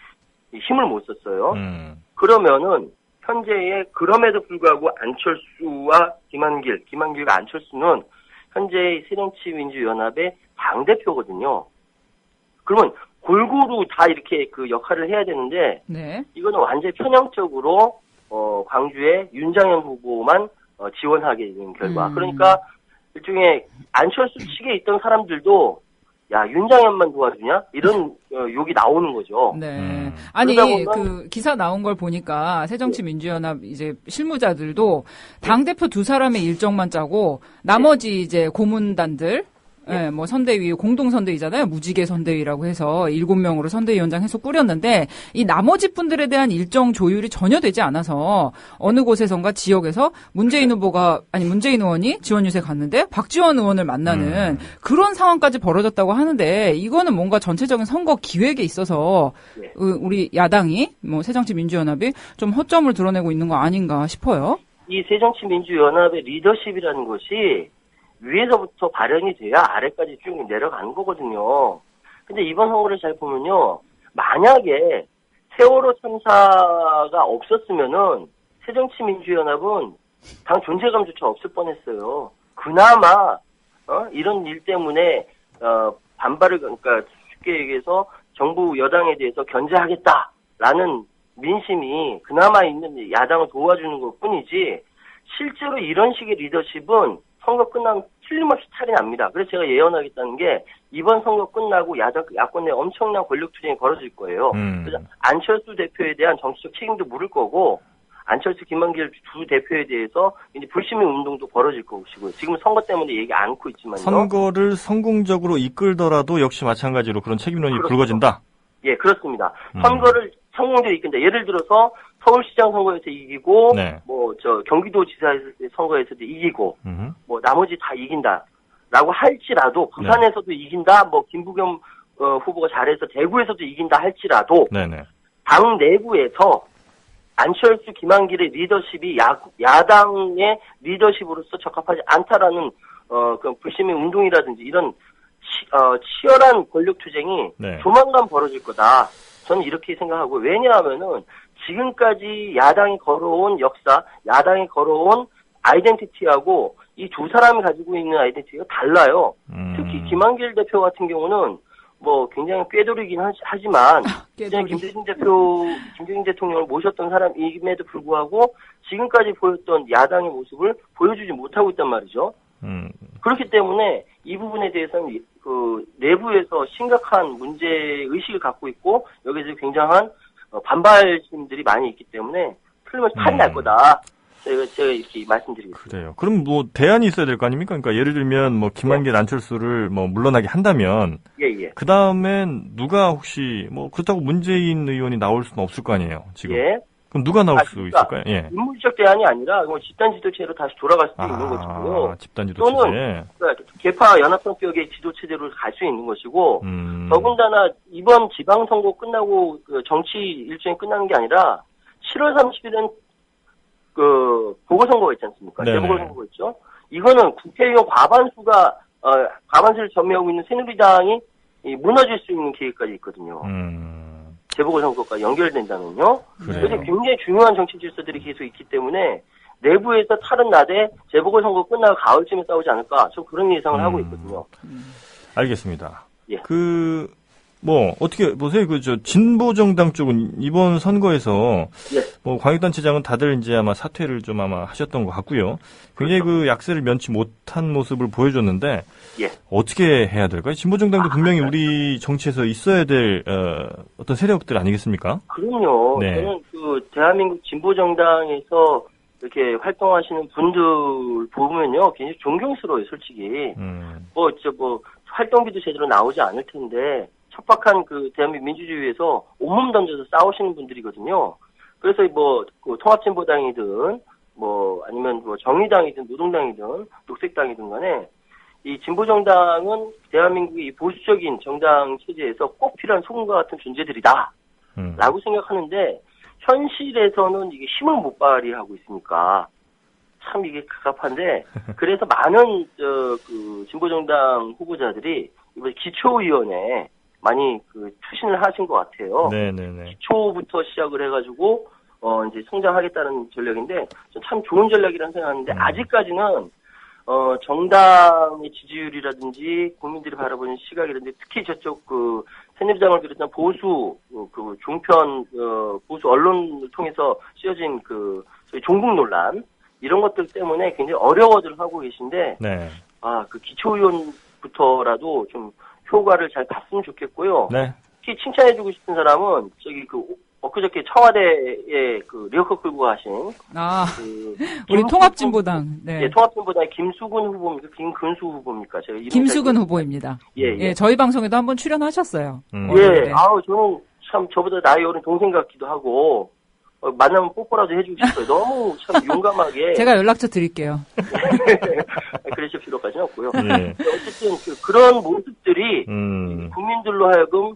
힘을 못 썼어요. 그러면은 현재의 그럼에도 불구하고 안철수와 김한길과 안철수는 현재의 새정치민주연합의 당대표거든요. 그러면 골고루 다 이렇게 그 역할을 해야 되는데 네. 이거는 완전히 편향적으로 광주의 윤장현 후보만 지원하게 되는 결과. 그러니까 일종의 안철수 측에 있던 사람들도 야 윤장현만 도와주냐 이런 욕이 나오는 거죠. 네. 아니 그 기사 나온 걸 보니까 새정치민주연합 이제 실무자들도 당 대표 두 사람의 일정만 짜고 나머지 이제 고문단들. 네, 뭐 선대위 공동 선대위잖아요. 무지개 선대위라고 해서 7명으로 선대위원장 해서 꾸렸는데 이 나머지 분들에 대한 일정 조율이 전혀 되지 않아서 어느 곳에선가 지역에서 문재인 의원이 지원 유세 갔는데 박지원 의원을 만나는 그런 상황까지 벌어졌다고 하는데 이거는 뭔가 전체적인 선거 기획에 있어서 우리 야당이 뭐 새정치민주연합이 좀 허점을 드러내고 있는 거 아닌가 싶어요. 이 새정치민주연합의 리더십이라는 것이 위에서부터 발현이 돼야 아래까지 쭉 내려가는 거거든요. 근데 이번 선거를 잘 보면요. 만약에 세월호 참사가 없었으면은 새정치민주연합은 당 존재감조차 없을 뻔했어요. 그나마 이런 일 때문에 반발을 그러니까 쉽게 얘기해서 정부 여당에 대해서 견제하겠다라는 민심이 그나마 있는 야당을 도와주는 것뿐이지 실제로 이런 식의 리더십은 선거 끝나면 틀림없이 탈이 납니다. 그래서 제가 예언하겠다는 게 이번 선거 끝나고 야권 내 엄청난 권력 투쟁이 벌어질 거예요. 그래서 안철수 대표에 대한 정치적 책임도 물을 거고 안철수, 김만길 두 대표에 대해서 이제 불시민 운동도 벌어질 것이고요. 지금 선거 때문에 얘기 않고 있지만요. 선거를 성공적으로 이끌더라도 역시 마찬가지로 그런 책임론이 불거진다. 예, 그렇습니다. 선거를 성공적으로 이끈다. 예를 들어서 서울시장 선거에서 이기고, 네. 경기도지사 선거에서도 이기고, 나머지 다 이긴다라고 할지라도, 부산에서도 이긴다, 김부겸 후보가 잘해서 대구에서도 이긴다 할지라도, 네네. 당 내부에서 안철수, 김한길의 리더십이 야당의 리더십으로서 적합하지 않다라는, 그 불시민 운동이라든지 이런, 치열한 권력 투쟁이 네. 조만간 벌어질 거다. 저는 이렇게 생각하고, 왜냐하면은 지금까지 야당이 걸어온 역사, 야당이 걸어온 아이덴티티하고 이 두 사람이 가지고 있는 아이덴티티가 달라요. 특히 김한길 대표 같은 경우는 굉장히 꾀돌이긴 하지만 김대중 대통령을 모셨던 사람임에도 불구하고 지금까지 보였던 야당의 모습을 보여주지 못하고 있단 말이죠. 그렇기 때문에 이 부분에 대해서는 그 내부에서 심각한 문제 의식을 갖고 있고 여기서 굉장한 반발심들이 많이 있기 때문에 틀림없이 탈이 날 거다. 제가 이렇게 말씀드리겠습니다. 그래요. 그럼 대안이 있어야 될 거 아닙니까? 그러니까 예를 들면 김한길, 안철수를 물러나게 한다면 예. 그 다음엔 누가 혹시 그렇다고 문재인 의원이 나올 수는 없을 거 아니에요. 지금. 예. 그럼 누가 나올 수 있을까요? 예. 인물적 대안이 아니라 집단 지도체로 다시 돌아갈 수도 있는 것이고요. 집단 지도체. 또는 개파 연합성격의 지도체제로 갈 수 있는 것이고 더군다나 이번 지방선거 끝나고 정치 일정이 끝나는 게 아니라 7월 30일은 보궐선거가 있지 않습니까? 재보궐선거가 있죠. 이거는 국회의원 과반수를 점유하고 있는 새누리당이 무너질 수 있는 계획까지 있거든요. 재보궐선거가 연결된다면요. 그래서 굉장히 중요한 정치 질서들이 계속 있기 때문에 내부에서 탈은 나되 재보궐선거 끝나고 가을쯤에 싸우지 않을까. 저 그런 예상을 하고 있거든요. 알겠습니다. 예. 어떻게 보세요? 진보정당 쪽은 이번 선거에서, 광역단체장은 다들 이제 아마 사퇴를 좀 아마 하셨던 것 같고요. 굉장히 그렇죠. 약세를 면치 못한 모습을 보여줬는데, 예. 어떻게 해야 될까요? 진보정당도 분명히 우리 정치에서 있어야 될, 어떤 세력들 아니겠습니까? 그럼요. 네. 저는 대한민국 진보정당에서 이렇게 활동하시는 분들 보면요. 굉장히 존경스러워요, 솔직히. 활동비도 제대로 나오지 않을 텐데, 척박한 대한민국 민주주의에서 온몸 던져서 싸우시는 분들이거든요. 그래서 통합진보당이든, 아니면 정의당이든, 노동당이든, 녹색당이든 간에, 이 진보정당은 대한민국의 이 보수적인 정당 체제에서 꼭 필요한 소금과 같은 존재들이다. 라고 생각하는데, 현실에서는 이게 힘을 못 발휘하고 있으니까, 참 이게 갑갑한데, 그래서 많은, 진보정당 후보자들이 이번 기초위원회에 많이 추진을 하신 것 같아요. 네네네. 기초부터 시작을 해가지고, 이제 성장하겠다는 전략인데, 참 좋은 전략이라는 생각하는데, 아직까지는, 정당의 지지율이라든지, 국민들이 바라보는 시각이라든지, 특히 저쪽 새누리당을 비롯한 보수, 종편, 보수 언론을 통해서 씌워진 저희 종북 논란, 이런 것들 때문에 굉장히 어려워들 하고 계신데, 네. 기초의원부터라도 좀 효과를 잘 봤으면 좋겠고요. 네. 특히 칭찬해주고 싶은 사람은, 엊그저께 청와대에 리어커 끌고 가신. 우리 통합진보당. 네. 예, 통합진보당의 김수근 후보입니까? 김근수 후보입니까? 제가 김수근 후보입니다. 예. 저희 방송에도 한번 출연하셨어요. 예. 저는 참 저보다 나이 어린 동생 같기도 하고, 만나면 뽀뽀라도 해주고 싶어요. 너무 참 용감하게. 제가 연락처 드릴게요. 그러실 필요까지는 없고요. 네. 어쨌든 그런 모습들이 국민들로 하여금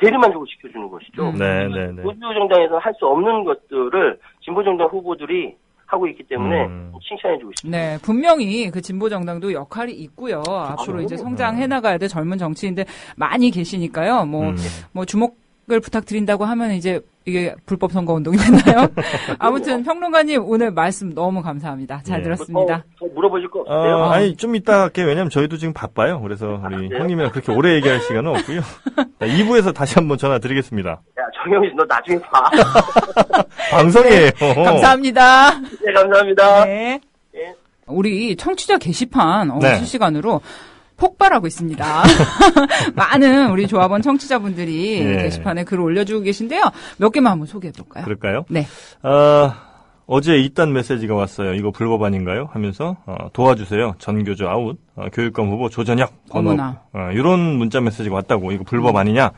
대리만족을 시켜주는 것이죠. 네네네. 보수정당에서 할 수 없는 것들을 진보정당 후보들이 하고 있기 때문에 칭찬해주고 싶습니다. 네, 분명히 진보정당도 역할이 있고요. 앞으로 이제 성장해 나가야 될 젊은 정치인들 많이 계시니까요. 주목 부탁드린다고 하면 이제 이게 불법 선거 운동이 됐나요? 아무튼 평론가님 오늘 말씀 너무 감사합니다. 잘 들었습니다. 더 물어보실 거 없어요? 아니 좀 이따 할게요. 왜냐면 저희도 지금 바빠요. 그래서 우리 형님이랑 그렇게 오래 얘기할 시간은 없고요. 2부에서 다시 한번 전화 드리겠습니다. 야, 정영희 씨, 너 나중에 봐. 방송이에요. 감사합니다. 네, 감사합니다. 네. 우리 청취자 게시판 네. 실시간으로 폭발하고 있습니다. 많은 우리 조합원 청취자분들이 게시판에 글을 올려주고 계신데요. 몇 개만 한번 소개해볼까요? 그럴까요? 네. 어제 이딴 메시지가 왔어요. 이거 불법 아닌가요? 하면서 도와주세요. 전교조 아웃. 교육감 후보 조전혁. 어머나. 이런 문자 메시지가 왔다고. 이거 불법 아니냐?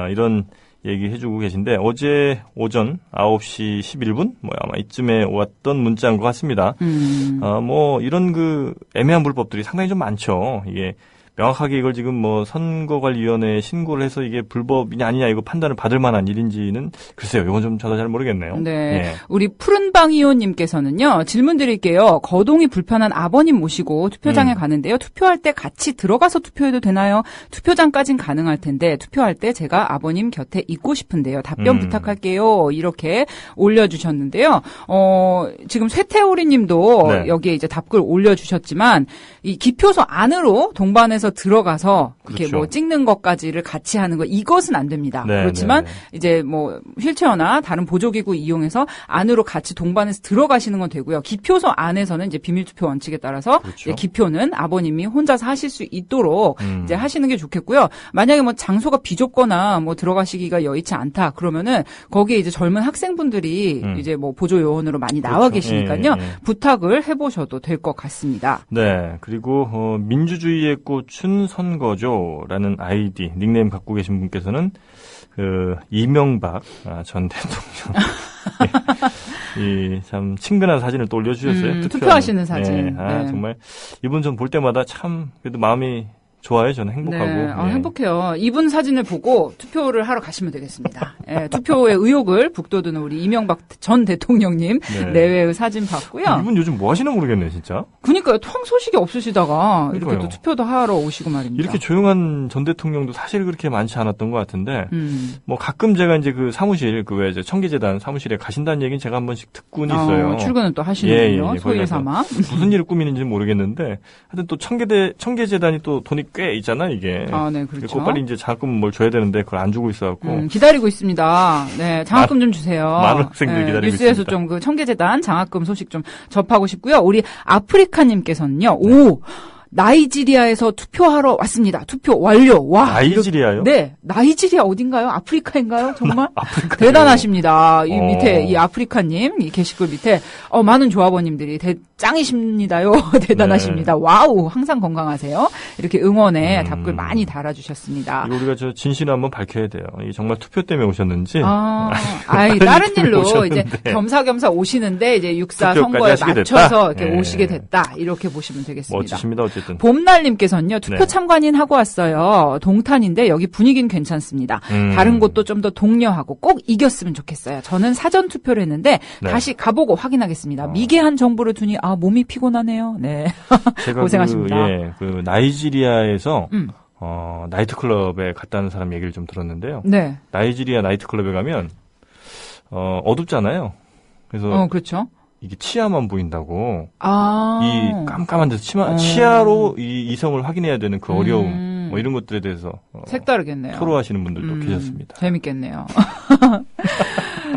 이런 얘기해주고 계신데 어제 오전 9시 11분 아마 이쯤에 왔던 문자인 것 같습니다. 이런 애매한 불법들이 상당히 좀 많죠. 이게 명확하게 이걸 지금 선거관리위원회에 신고를 해서 이게 불법이냐 아니냐 이거 판단을 받을 만한 일인지는 글쎄요. 이건 좀 저도 잘 모르겠네요. 네. 예. 우리 푸른방이호님께서는요. 질문 드릴게요. 거동이 불편한 아버님 모시고 투표장에 가는데요. 투표할 때 같이 들어가서 투표해도 되나요? 투표장까진 가능할 텐데 투표할 때 제가 아버님 곁에 있고 싶은데요. 답변 부탁할게요. 이렇게 올려주셨는데요. 지금 쇠태오리님도 네. 여기에 이제 답글 올려주셨지만 이 기표소 안으로 동반해서 들어가서 이렇게 그렇죠. 찍는 것까지를 같이 하는 거 이것은 안 됩니다. 네, 그렇지만 네, 네. 이제 휠체어나 다른 보조기구 이용해서 안으로 같이 동반해서 들어가시는 건 되고요. 기표소 안에서는 이제 비밀투표 원칙에 따라서 그렇죠. 이제 기표는 아버님이 혼자서 하실 수 있도록 이제 하시는 게 좋겠고요. 만약에 장소가 비좁거나 들어가시기가 여의치 않다 그러면은 거기에 이제 젊은 학생분들이 이제 보조 요원으로 많이 나와 그렇죠. 계시니까요. 예. 부탁을 해보셔도 될 것 같습니다. 네. 그리고 민주주의의 꽃은 선거죠라는 아이디 닉네임 갖고 계신 분께서는 이명박 전 대통령 참 친근한 사진을 또 올려주셨어요. 투표하시는 사진. 네. 정말 이분 전 볼 때마다 참 그래도 마음이 좋아요. 저는 행복하고. 네. 행복해요. 이분 사진을 보고 투표를 하러 가시면 되겠습니다. 예, 투표의 의욕을 북돋우는 우리 이명박 전 대통령님 내외의 사진 봤고요. 이분 요즘 뭐 하시나 모르겠네요, 진짜. 그러니까요. 통 소식이 없으시다가 이렇게 그러니까요. 또 투표도 하러 오시고 말입니다. 이렇게 조용한 전 대통령도 사실 그렇게 많지 않았던 것 같은데, 가끔 제가 이제 사무실, 이제 청계재단 사무실에 가신다는 얘기는 제가 한 번씩 듣고는 있어요. 출근은 또 하시는군요. 예, 소일 삼아. 무슨 일을 꾸미는지는 모르겠는데, 하여튼 또 청계재단이 또 돈이 꽤 있잖아, 이게. 네, 그렇죠. 그리고 빨리 이제 장학금 뭘 줘야 되는데 그걸 안 주고 있어갖고. 기다리고 있습니다. 네, 장학금 좀 주세요. 많은 학생들이 기다리고 뉴스에서 있습니다. 좀 청계재단 장학금 소식 좀 접하고 싶고요. 우리 아프리카님께서는요. 나이지리아에서 투표하러 왔습니다. 투표 완료. 와. 나이지리아요? 네. 나이지리아 어딘가요? 아프리카인가요? 정말? 아프리카. 대단하십니다. 이 밑에, 이 아프리카님, 이 게시글 밑에, 많은 조합원님들이 짱이십니다요. 대단하십니다. 네. 와우. 항상 건강하세요. 이렇게 응원에 답글 많이 달아주셨습니다. 이거 우리가 진실을 한번 밝혀야 돼요. 이게 정말 투표 때문에 오셨는지. 다른 일로 오셨는데. 이제 겸사겸사 오시는데, 이제 육사 투표까지 선거에 하시게 맞춰서 됐다? 이렇게 예. 오시게 됐다. 이렇게 보시면 되겠습니다. 멋지십니다, 어쨌든. 봄날님께서는요, 투표 네. 참관인 하고 왔어요. 동탄인데 여기 분위기는 괜찮습니다. 다른 곳도 좀 더 독려하고 꼭 이겼으면 좋겠어요. 저는 사전 투표를 했는데 네. 다시 가보고 확인하겠습니다. 미개한 정보를 두니 몸이 피곤하네요. 네. 제가 고생하십니다. 나이지리아에서 나이트클럽에 갔다는 사람 얘기를 좀 들었는데요. 네. 나이지리아 나이트클럽에 가면 어둡잖아요. 그래서 그렇죠. 이게 치아만 보인다고. 아. 이 깜깜한 데서 치아로 이 이성을 확인해야 되는 그 어려움, 이런 것들에 대해서 색다르겠네요. 토로하시는 분들도 계셨습니다. 재밌겠네요.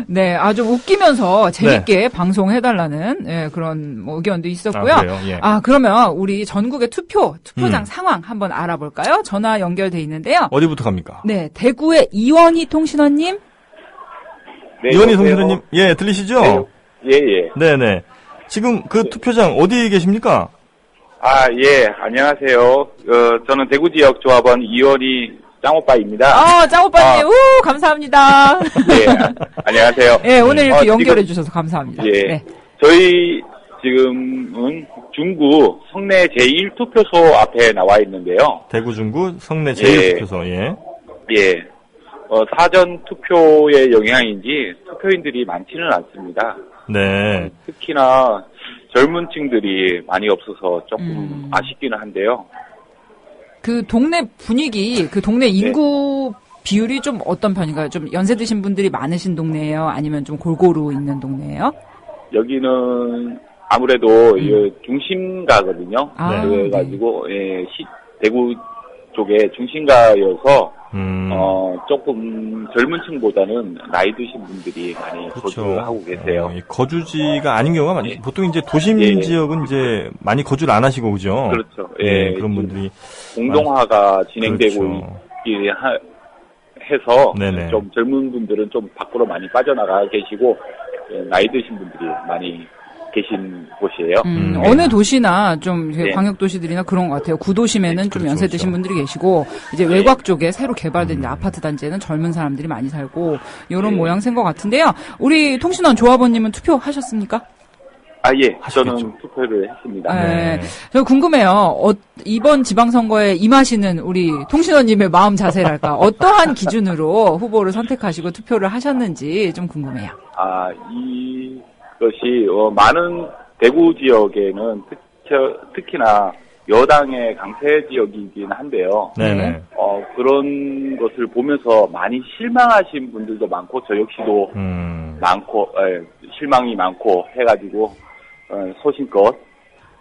네, 아주 웃기면서 재밌게 방송해달라는 그런 의견도 있었고요. 그래요? 예. 그러면 우리 전국의 투표장 상황 한번 알아볼까요? 전화 연결돼 있는데요. 어디부터 갑니까? 네, 대구의 이원희 통신원님. 네, 이원희 여보세요? 동신호님, 예, 들리시죠? 예, 예. 네네. 지금 그 투표장 어디에 계십니까? 예, 안녕하세요. 저는 대구 지역 조합원 이원희 짱오빠입니다. 짱오빠님, 감사합니다. 예, 안녕하세요. 네, 오늘 이렇게 지금, 연결해 주셔서 감사합니다. 예. 네. 저희 지금은 중구 성내 제1투표소 앞에 나와 있는데요. 대구 중구 성내 제1투표소, 예. 예. 사전 투표의 영향인지 투표인들이 많지는 않습니다. 네. 특히나 젊은 층들이 많이 없어서 조금 아쉽기는 한데요. 그 동네 분위기, 그 동네 인구 비율이 좀 어떤 편인가요? 좀 연세 드신 분들이 많으신 동네예요? 아니면 좀 골고루 있는 동네예요? 여기는 아무래도 이 중심가거든요. 아, 그래가지고 대구 쪽에 중심가여서 조금 젊은 층보다는 나이 드신 분들이 많이 거주하고 계세요. 이 거주지가 아닌 경우가 많죠. 예. 보통 이제 도심 예. 지역은 이제 많이 거주를 안 하시고 그죠? 그렇죠. 예, 그런 분들이 공동화가 진행되고 그렇죠. 있기 해서 네네. 좀 젊은 분들은 좀 밖으로 많이 빠져나가 계시고 나이 드신 분들이 많이 계신 곳이에요. 어느 도시나 좀 네. 광역 도시들이나 그런 것 같아요. 구도심에는 좀 그렇죠, 연세 드신 그렇죠. 분들이 계시고 이제 외곽 쪽에 새로 개발된 이제 아파트 단지에는 젊은 사람들이 많이 살고 이런 모양새인 것 같은데요. 우리 통신원 조합원님은 투표하셨습니까? 예. 하시겠죠. 저는 투표를 했습니다. 네. 저 궁금해요. 이번 지방선거에 임하시는 우리 통신원님의 마음 자세랄까? 어떠한 기준으로 후보를 선택하시고 투표를 하셨는지 좀 궁금해요. 이것이 많은 대구 지역에는 특히나 여당의 강세 지역이긴 한데요. 네네. 그런 것을 보면서 많이 실망하신 분들도 많고 저 역시도 많고 실망이 많고 해가지고 소신껏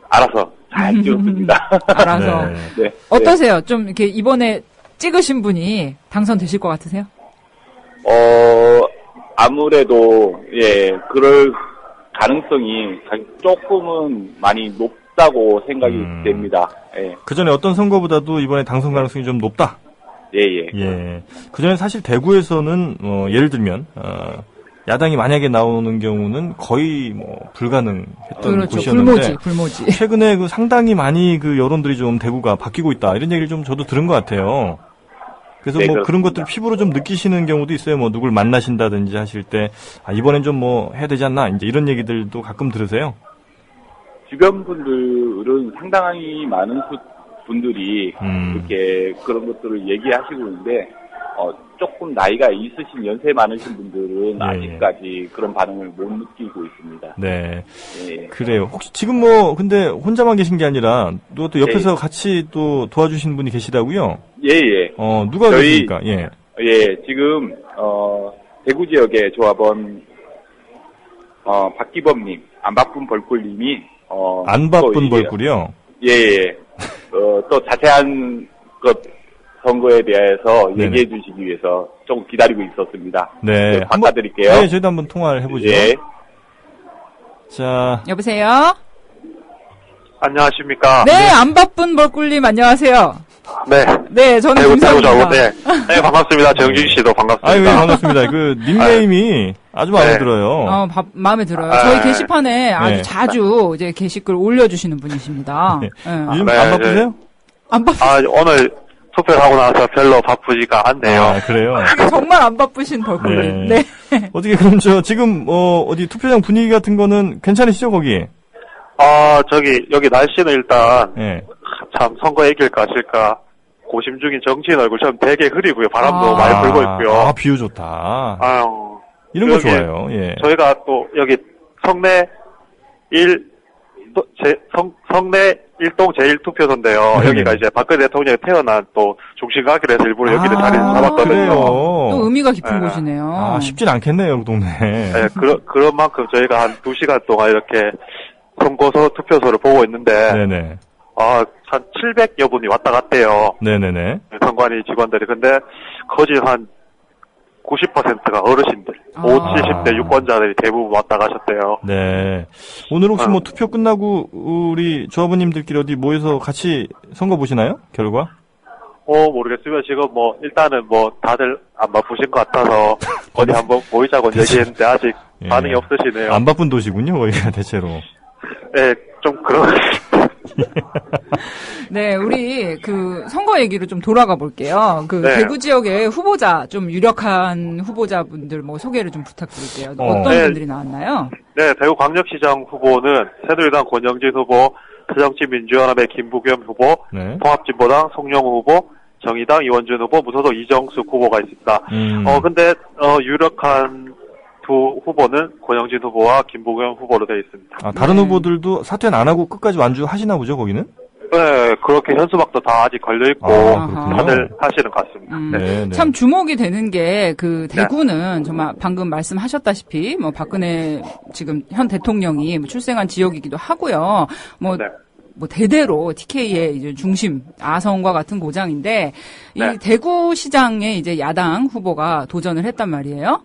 알아서 잘 찍었습니다. 알아서. 네. 어떠세요? 좀 이렇게 이번에 찍으신 분이 당선되실 것 같으세요? 아무래도 그럴 가능성이 조금은 많이 높다고 생각이 됩니다. 예. 그 전에 어떤 선거보다도 이번에 당선 가능성이 좀 높다. 예. 그 전에 사실 대구에서는 예를 들면 야당이 만약에 나오는 경우는 거의 불가능했던 그렇죠. 곳이었는데 불모지. 최근에 상당히 많이 여론들이 좀 대구가 바뀌고 있다 이런 얘기를 좀 저도 들은 것 같아요. 그래서 네, 그런 것들 피부로 좀 느끼시는 경우도 있어요. 누굴 만나신다든지 하실 때 이번엔 좀 해야 되지 않나 이제 이런 얘기들도 가끔 들으세요. 주변 분들은 상당히 많은 분들이 이렇게 그런 것들을 얘기하시고 있는데 조금 나이가 있으신 연세 많으신 분들은 아직까지 그런 반응을 못 느끼고 있습니다. 네. 예. 그래요. 혹시 지금 근데 혼자만 계신 게 아니라 또 옆에서 같이 또 도와주신 분이 계시다고요? 예. 누가 계십니까? 예. 지금 대구 지역의 조합원 박기범님, 안 바쁜 벌꿀님이 안 바쁜 벌꿀이요? 예. 또 자세한 것 선거에 대해서 네네. 얘기해 주시기 위해서 조금 기다리고 있었습니다. 네. 바꿔드릴게요. 네, 저희도 한번 통화를 해보죠. 예. 자. 여보세요? 안녕하십니까? 네, 안 바쁜 벌꿀님 안녕하세요. 네, 저는 대구 김선입니다. 네, 반갑습니다. 정진 씨도 반갑습니다. 아유, 반갑습니다. 닉네임이 아주 마음에 들어요. 마음에 들어요. 저희 게시판에 아주 네. 자주 이제 게시글 올려주시는 분이십니다. 네. 네. 요즘 안 바쁘세요? 안 바쁘. 오늘 투표를 하고 나서 별로 바쁘지가 않네요. 그래요? 정말 안 바쁘신 벌꿀님. 네. 어떻게 그럼 지금 어디 투표장 분위기 같은 거는 괜찮으시죠 거기? 여기 날씨는 일단 네. 참 선거에 이길까 질까 고심 중인 정치인 얼굴처럼 되게 흐리고요. 바람도 많이 불고 있고요. 뷰 좋다. 아유, 이런 거 좋아요. 예. 저희가 또 여기 성내 1동 제1투표소인데요. 여기가 이제 박근혜 대통령이 태어난 또 중심가기로 해서 일부러 여기를 자리를 잡았거든요. 그래요. 또 의미가 깊은 곳이네요. 쉽진 않겠네요, 그 동네. 네, 그런 만큼 저희가 한 2시간 동안 이렇게 선거소 투표소를 보고 있는데, 네네. 한 700여 분이 왔다 갔대요. 네네네. 선관위 직원들이. 근데 거진 한 90%가 어르신들, 50, 70대 유권자들이 대부분 왔다 가셨대요. 네. 오늘 혹시 투표 끝나고 우리 조합원님들끼리 어디 모여서 같이 선거 보시나요? 결과? 모르겠으면 지금 일단은 다들 안 바쁘신 것 같아서 어디 한번 모이자고 얘기했는데 아직 반응이 없으시네요. 안 바쁜 도시군요, 거기가 대체로. 네, 좀 그런. 네, 우리 선거 얘기로 좀 돌아가 볼게요. 네. 대구 지역의 후보자, 좀 유력한 후보자분들 소개를 좀 부탁드릴게요. 어떤 분들이 나왔나요? 네, 대구 광역시장 후보는 새누리당 권영진 후보, 새정치민주연합의 김부겸 후보, 통합진보당 송영우 후보, 정의당 이원준 후보, 무소속 이정숙 후보가 있습니다. 근데 유력한 두 후보는 권영진 후보와 김부겸 후보로 되어 있습니다. 다른 후보들도 사퇴는 안 하고 끝까지 완주하시나 보죠, 거기는? 네, 그렇게 현수막도 다 아직 걸려있고, 다들 하시는 것 같습니다. 네. 참 주목이 되는 게, 대구는 정말 방금 말씀하셨다시피, 박근혜 지금 현 대통령이 출생한 지역이기도 하고요. 대대로 TK의 이제 중심, 아성과 같은 고장인데, 이 대구시장에 이제 야당 후보가 도전을 했단 말이에요.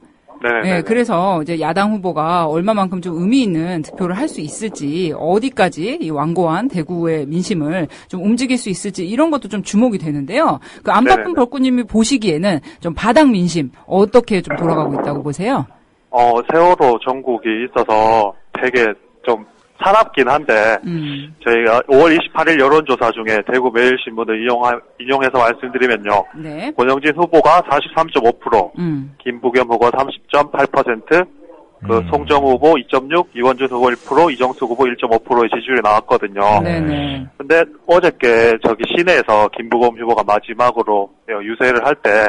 네, 그래서 이제 야당 후보가 얼마만큼 좀 의미 있는 득표를 할 수 있을지, 어디까지 이 완고한 대구의 민심을 좀 움직일 수 있을지, 이런 것도 좀 주목이 되는데요. 안 바쁜 벌꾸님이 보시기에는 좀 바닥 민심, 어떻게 좀 돌아가고 있다고 보세요? 세월호 전국이 있어서 되게 좀 사납긴 한데, 저희가 5월 28일 여론조사 중에 대구 매일신문을 인용해서 말씀드리면요. 권영진 후보가 43.5%, 김부겸 후보가 30.8%, 송정우 후보 2.6%, 이원준 후보 1%, 이정숙 후보 1.5%의 지지율이 나왔거든요. 근데 어저께 시내에서 김부겸 후보가 마지막으로 유세를 할 때,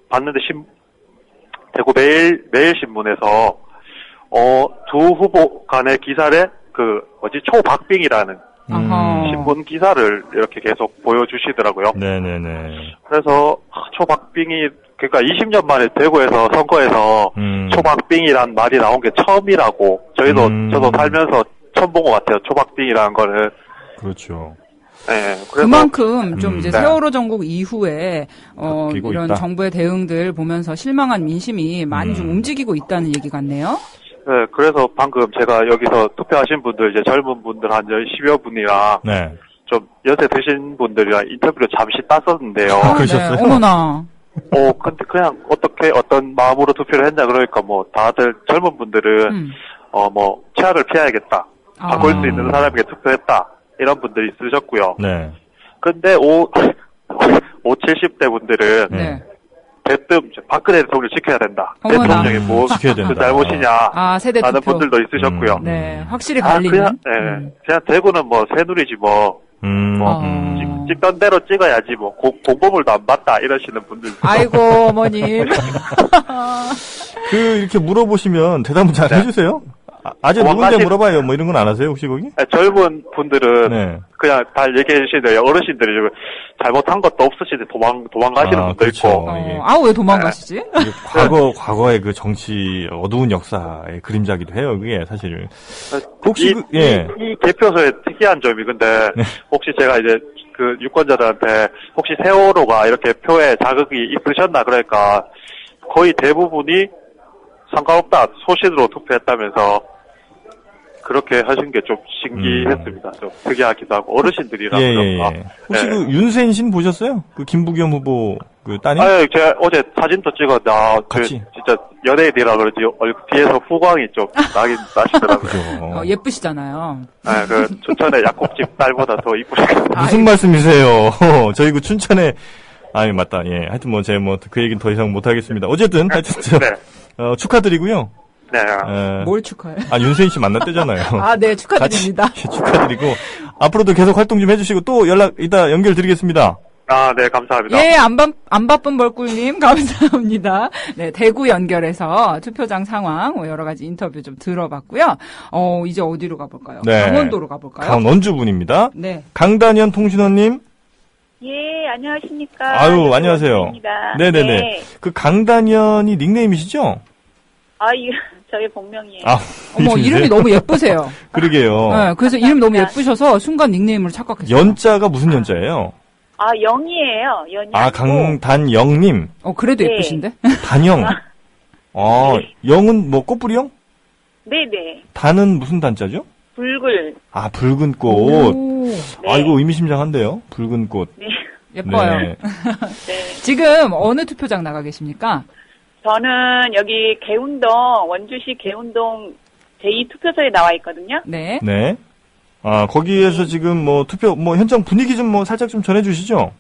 봤는데 대구 매일신문에서 두 후보 간의 기사를 초박빙이라는 신문 기사를 이렇게 계속 보여주시더라고요. 그래서 초박빙이 그러니까 20년 만에 대구에서 선거에서 초박빙이란 말이 나온 게 처음이라고 저도 살면서 처음 본 것 같아요. 초박빙이라는 거는. 그렇죠. 네, 그만큼 좀 이제 세월호 전국 이후에 이런 있다. 정부의 대응들 보면서 실망한 민심이 많이 좀 움직이고 있다는 얘기 같네요. 네, 그래서 방금 제가 여기서 투표하신 분들, 이제 젊은 분들 한 10여 분이랑, 좀 연세 드신 분들이랑 인터뷰를 잠시 땄었는데요. 그러셨어요? 어머나. 근데 그냥 어떤 마음으로 투표를 했냐, 그러니까 다들 젊은 분들은, 최악을 피해야겠다. 바꿀 수 있는 사람에게 투표했다. 이런 분들이 있으셨고요. 근데 70대 분들은, 대뜸 박근혜 대통령을 지켜야 된다. 대통령이 그 잘못이냐 세대 라는 투표. 분들도 있으셨고요. 확실히 갈리는. 그냥 대구는 새누리지 찍던 대로 찍어야지 공보물도 안 받다 이러시는 분들. 아이고 어머님. 이렇게 물어보시면 대답을 잘 해주세요? 아직 누군데 물어봐요. 이런 건 안 하세요, 혹시 거기? 젊은 분들은 그냥 다 얘기해 주시는데 어르신들이 잘못한 것도 없으시지 도망가시는 분도 있고. 왜 도망가시지? 과거의 그 정치 어두운 역사의 그림자기도 해요, 그게 사실. 혹시 이 개표소의 특이한 점이 근데 혹시 제가 이제 그 유권자들한테 혹시 세월호가 이렇게 표에 자극이 있으셨나 그러니까 거의 대부분이 상관없다 소신으로 투표했다면서 그렇게 하신 게 좀 신기했습니다. 좀 특이하기도 하고 어르신들이라 그런가. 혹시 그 윤센신 보셨어요? 그 김부겸 후보 그 따님? 제가 어제 사진도 찍었는데 같이 진짜 연예인이라 그러지 뒤에서 후광이 좀 나긴 나시더라고요. 예쁘시잖아요. 그 춘천의 약국집 딸보다 더 이쁘시거든요. 무슨 말씀이세요? 저희 그 춘천에 맞다. 하여튼 제가 그 얘기는 더 이상 못 하겠습니다. 어쨌든 하여튼 축하드리고요. 뭘 축하해? 윤세인 씨 만났대잖아요. 네, 축하드립니다. 축하드리고, 앞으로도 계속 활동 좀 해주시고, 또 이따 연결드리겠습니다. 네, 감사합니다. 안 바쁜 벌꿀님, 감사합니다. 네, 대구 연결해서 투표장 상황, 여러 가지 인터뷰 좀 들어봤고요. 이제 어디로 가볼까요? 강원도로 가볼까요? 원주 분입니다. 네. 강단현 통신원님. 예, 안녕하십니까. 안녕하세요. 네네네. 그 강단현이 닉네임이시죠? 저희 본명이에요. 어머, 이름이 너무 예쁘세요. 그러게요. 네, 그래서 이름 너무 예쁘셔서 순간 닉네임으로 착각했어요. 연자가 무슨 연자예요? 영이에요. 연이. 강단영님. 그래도 예쁘신데? 단영. 영은 꽃뿌리영? 네네. 단은 무슨 단자죠? 붉을. 붉은 꽃. 이거 의미심장한데요? 붉은 꽃. 네. 예뻐요. 네. 지금 어느 투표장 나가 계십니까? 저는 여기 원주시 개운동 제2투표소에 나와 있거든요. 네. 거기에서 지금 투표, 현장 분위기 좀 살짝 좀 전해주시죠?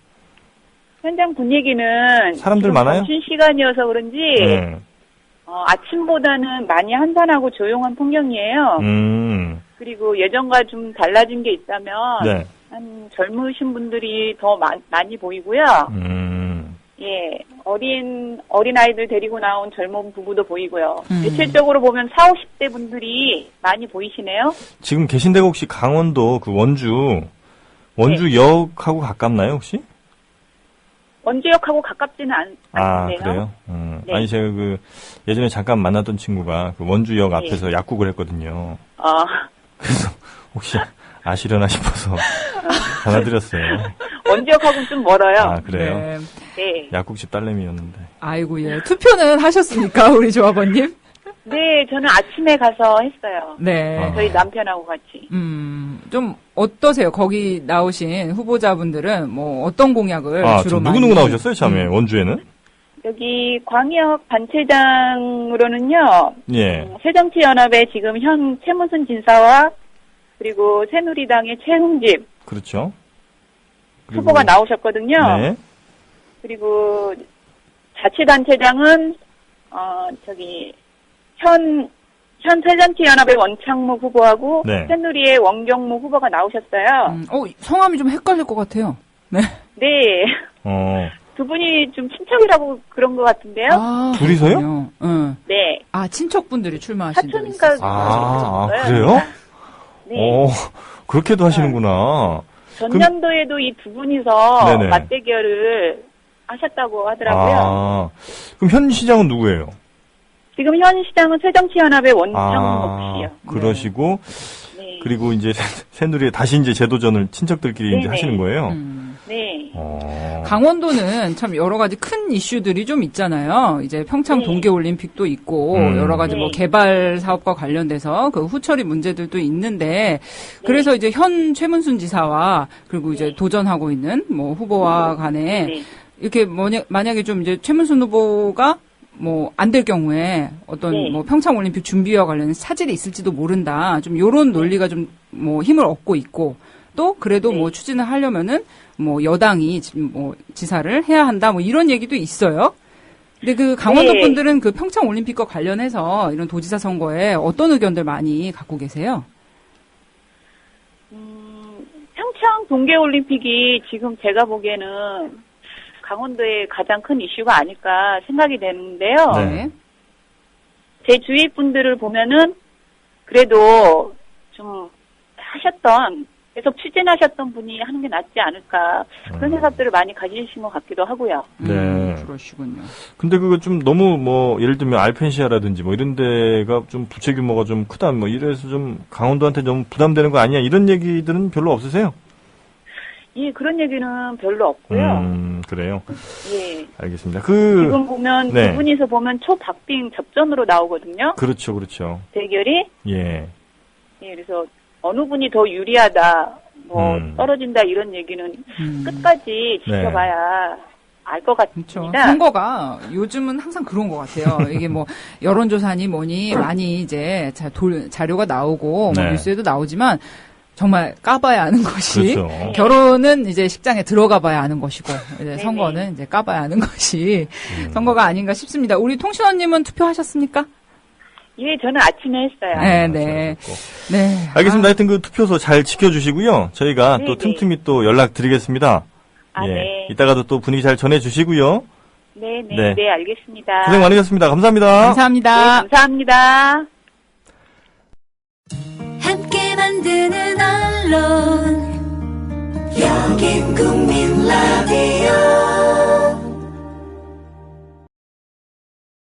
현장 분위기는. 사람들 많아요? 점심 시간이어서 그런지. 아침보다는 많이 한산하고 조용한 풍경이에요. 그리고 예전과 좀 달라진 게 있다면. 한 젊으신 분들이 더 많이 보이고요. 어린 아이들 데리고 나온 젊은 부부도 보이고요. 대체적으로 보면 40, 50대 분들이 많이 보이시네요. 지금 계신 데가 혹시 강원도 그 원주 원주역하고 가깝나요, 혹시? 원주역하고 가깝지는 않은데요. 그래요? 네. 아니, 제가 예전에 잠깐 만났던 친구가 그 원주역 앞에서 약국을 했거든요. 그래서 혹시 아시려나 싶어서 전화드렸어요. 원주역하고는 좀 멀어요. 그래요? 네. 약국집 딸내미였는데. 아이고, 예. 투표는 하셨습니까, 우리 조합원님? 네, 저는 아침에 가서 했어요. 네. 저희 남편하고 같이. 좀 어떠세요? 거기 나오신 후보자분들은 뭐 어떤 공약을 주로 많이. 누구 나오셨어요, 참에 원주에는? 여기 광역 반체장으로는요. 예. 새정치연합의 지금 현 최문순 진사와 그리고 새누리당의 최흥집. 그렇죠. 후보가 나오셨거든요. 네. 그리고 자치단체장은 현 새정치연합의 원창무 후보하고 새누리의 원경무 후보가 나오셨어요. 성함이 좀 헷갈릴 것 같아요. 네. 네. 두 분이 좀 친척이라고 그런 것 같은데요. 둘이서요? 네. 친척분들이 출마하신 분 있었어요. 그래요? 네. 그렇게도 하시는구나. 전년도에도 이 두 분이서 맞대결을 하셨다고 하더라고요. 그럼 현 시장은 누구예요? 지금 현 시장은 새정치연합의 원창목 씨요. 그러시고, 그리고 이제 새누리에 다시 이제 재도전을 친척들끼리 이제 하시는 거예요? 네. 강원도는 참 여러 가지 큰 이슈들이 좀 있잖아요. 이제 평창 동계올림픽도 있고, 여러 가지 뭐 개발 사업과 관련돼서 그 후처리 문제들도 있는데, 그래서 이제 현 최문순 지사와 그리고 이제 도전하고 있는 뭐 후보와 간에 이렇게 만약에 좀 이제 최문순 후보가 뭐 안 될 경우에 어떤 뭐 평창 올림픽 준비와 관련된 차질이 있을지도 모른다. 좀 요런 논리가 좀 뭐 힘을 얻고 있고 또 그래도 뭐 추진을 하려면은 뭐 여당이 뭐 지사를 해야 한다. 뭐 이런 얘기도 있어요. 근데 그 강원도 분들은 그 평창 올림픽과 관련해서 이런 도지사 선거에 어떤 의견들 많이 갖고 계세요? 평창 동계올림픽이 지금 제가 보기에는 강원도의 가장 큰 이슈가 아닐까 생각이 되는데요. 제 주위 분들을 보면은 그래도 좀 계속 추진하셨던 분이 하는 게 낫지 않을까 그런 생각들을 많이 가지신 것 같기도 하고요. 그러시군요. 근데 그거 좀 너무 뭐 예를 들면 알펜시아라든지 뭐 이런 데가 좀 부채 규모가 좀 크다 뭐 이래서 좀 강원도한테 너무 부담되는 거 아니야 이런 얘기들은 별로 없으세요? 예, 그런 얘기는 별로 없고요. 그래요? 예. 알겠습니다. 지금 보면 두 분이서 보면 초박빙 접전으로 나오거든요. 그렇죠. 대결이? 예. 예, 그래서 어느 분이 더 유리하다, 뭐 떨어진다 이런 얘기는 끝까지 지켜봐야 알 것 같습니다. 그렇죠. 선거가 요즘은 항상 그런 것 같아요. 이게 뭐 여론조사니 뭐니 많이 이제 자료가 나오고 뭐 뉴스에도 나오지만 정말 까봐야 아는 것이 결혼은 이제 식장에 들어가 봐야 아는 것이고 이제 선거는 이제 까봐야 아는 것이 선거가 아닌가 싶습니다. 우리 통신원님은 투표하셨습니까? 예, 저는 아침에 했어요. 네. 알겠습니다. 하여튼 그 투표소 잘 지켜주시고요. 저희가 또 틈틈이 또 연락드리겠습니다. 네. 이따가도 또 분위기 잘 전해주시고요. 네, 알겠습니다. 고생 많으셨습니다. 감사합니다. 감사합니다. 네, 감사합니다.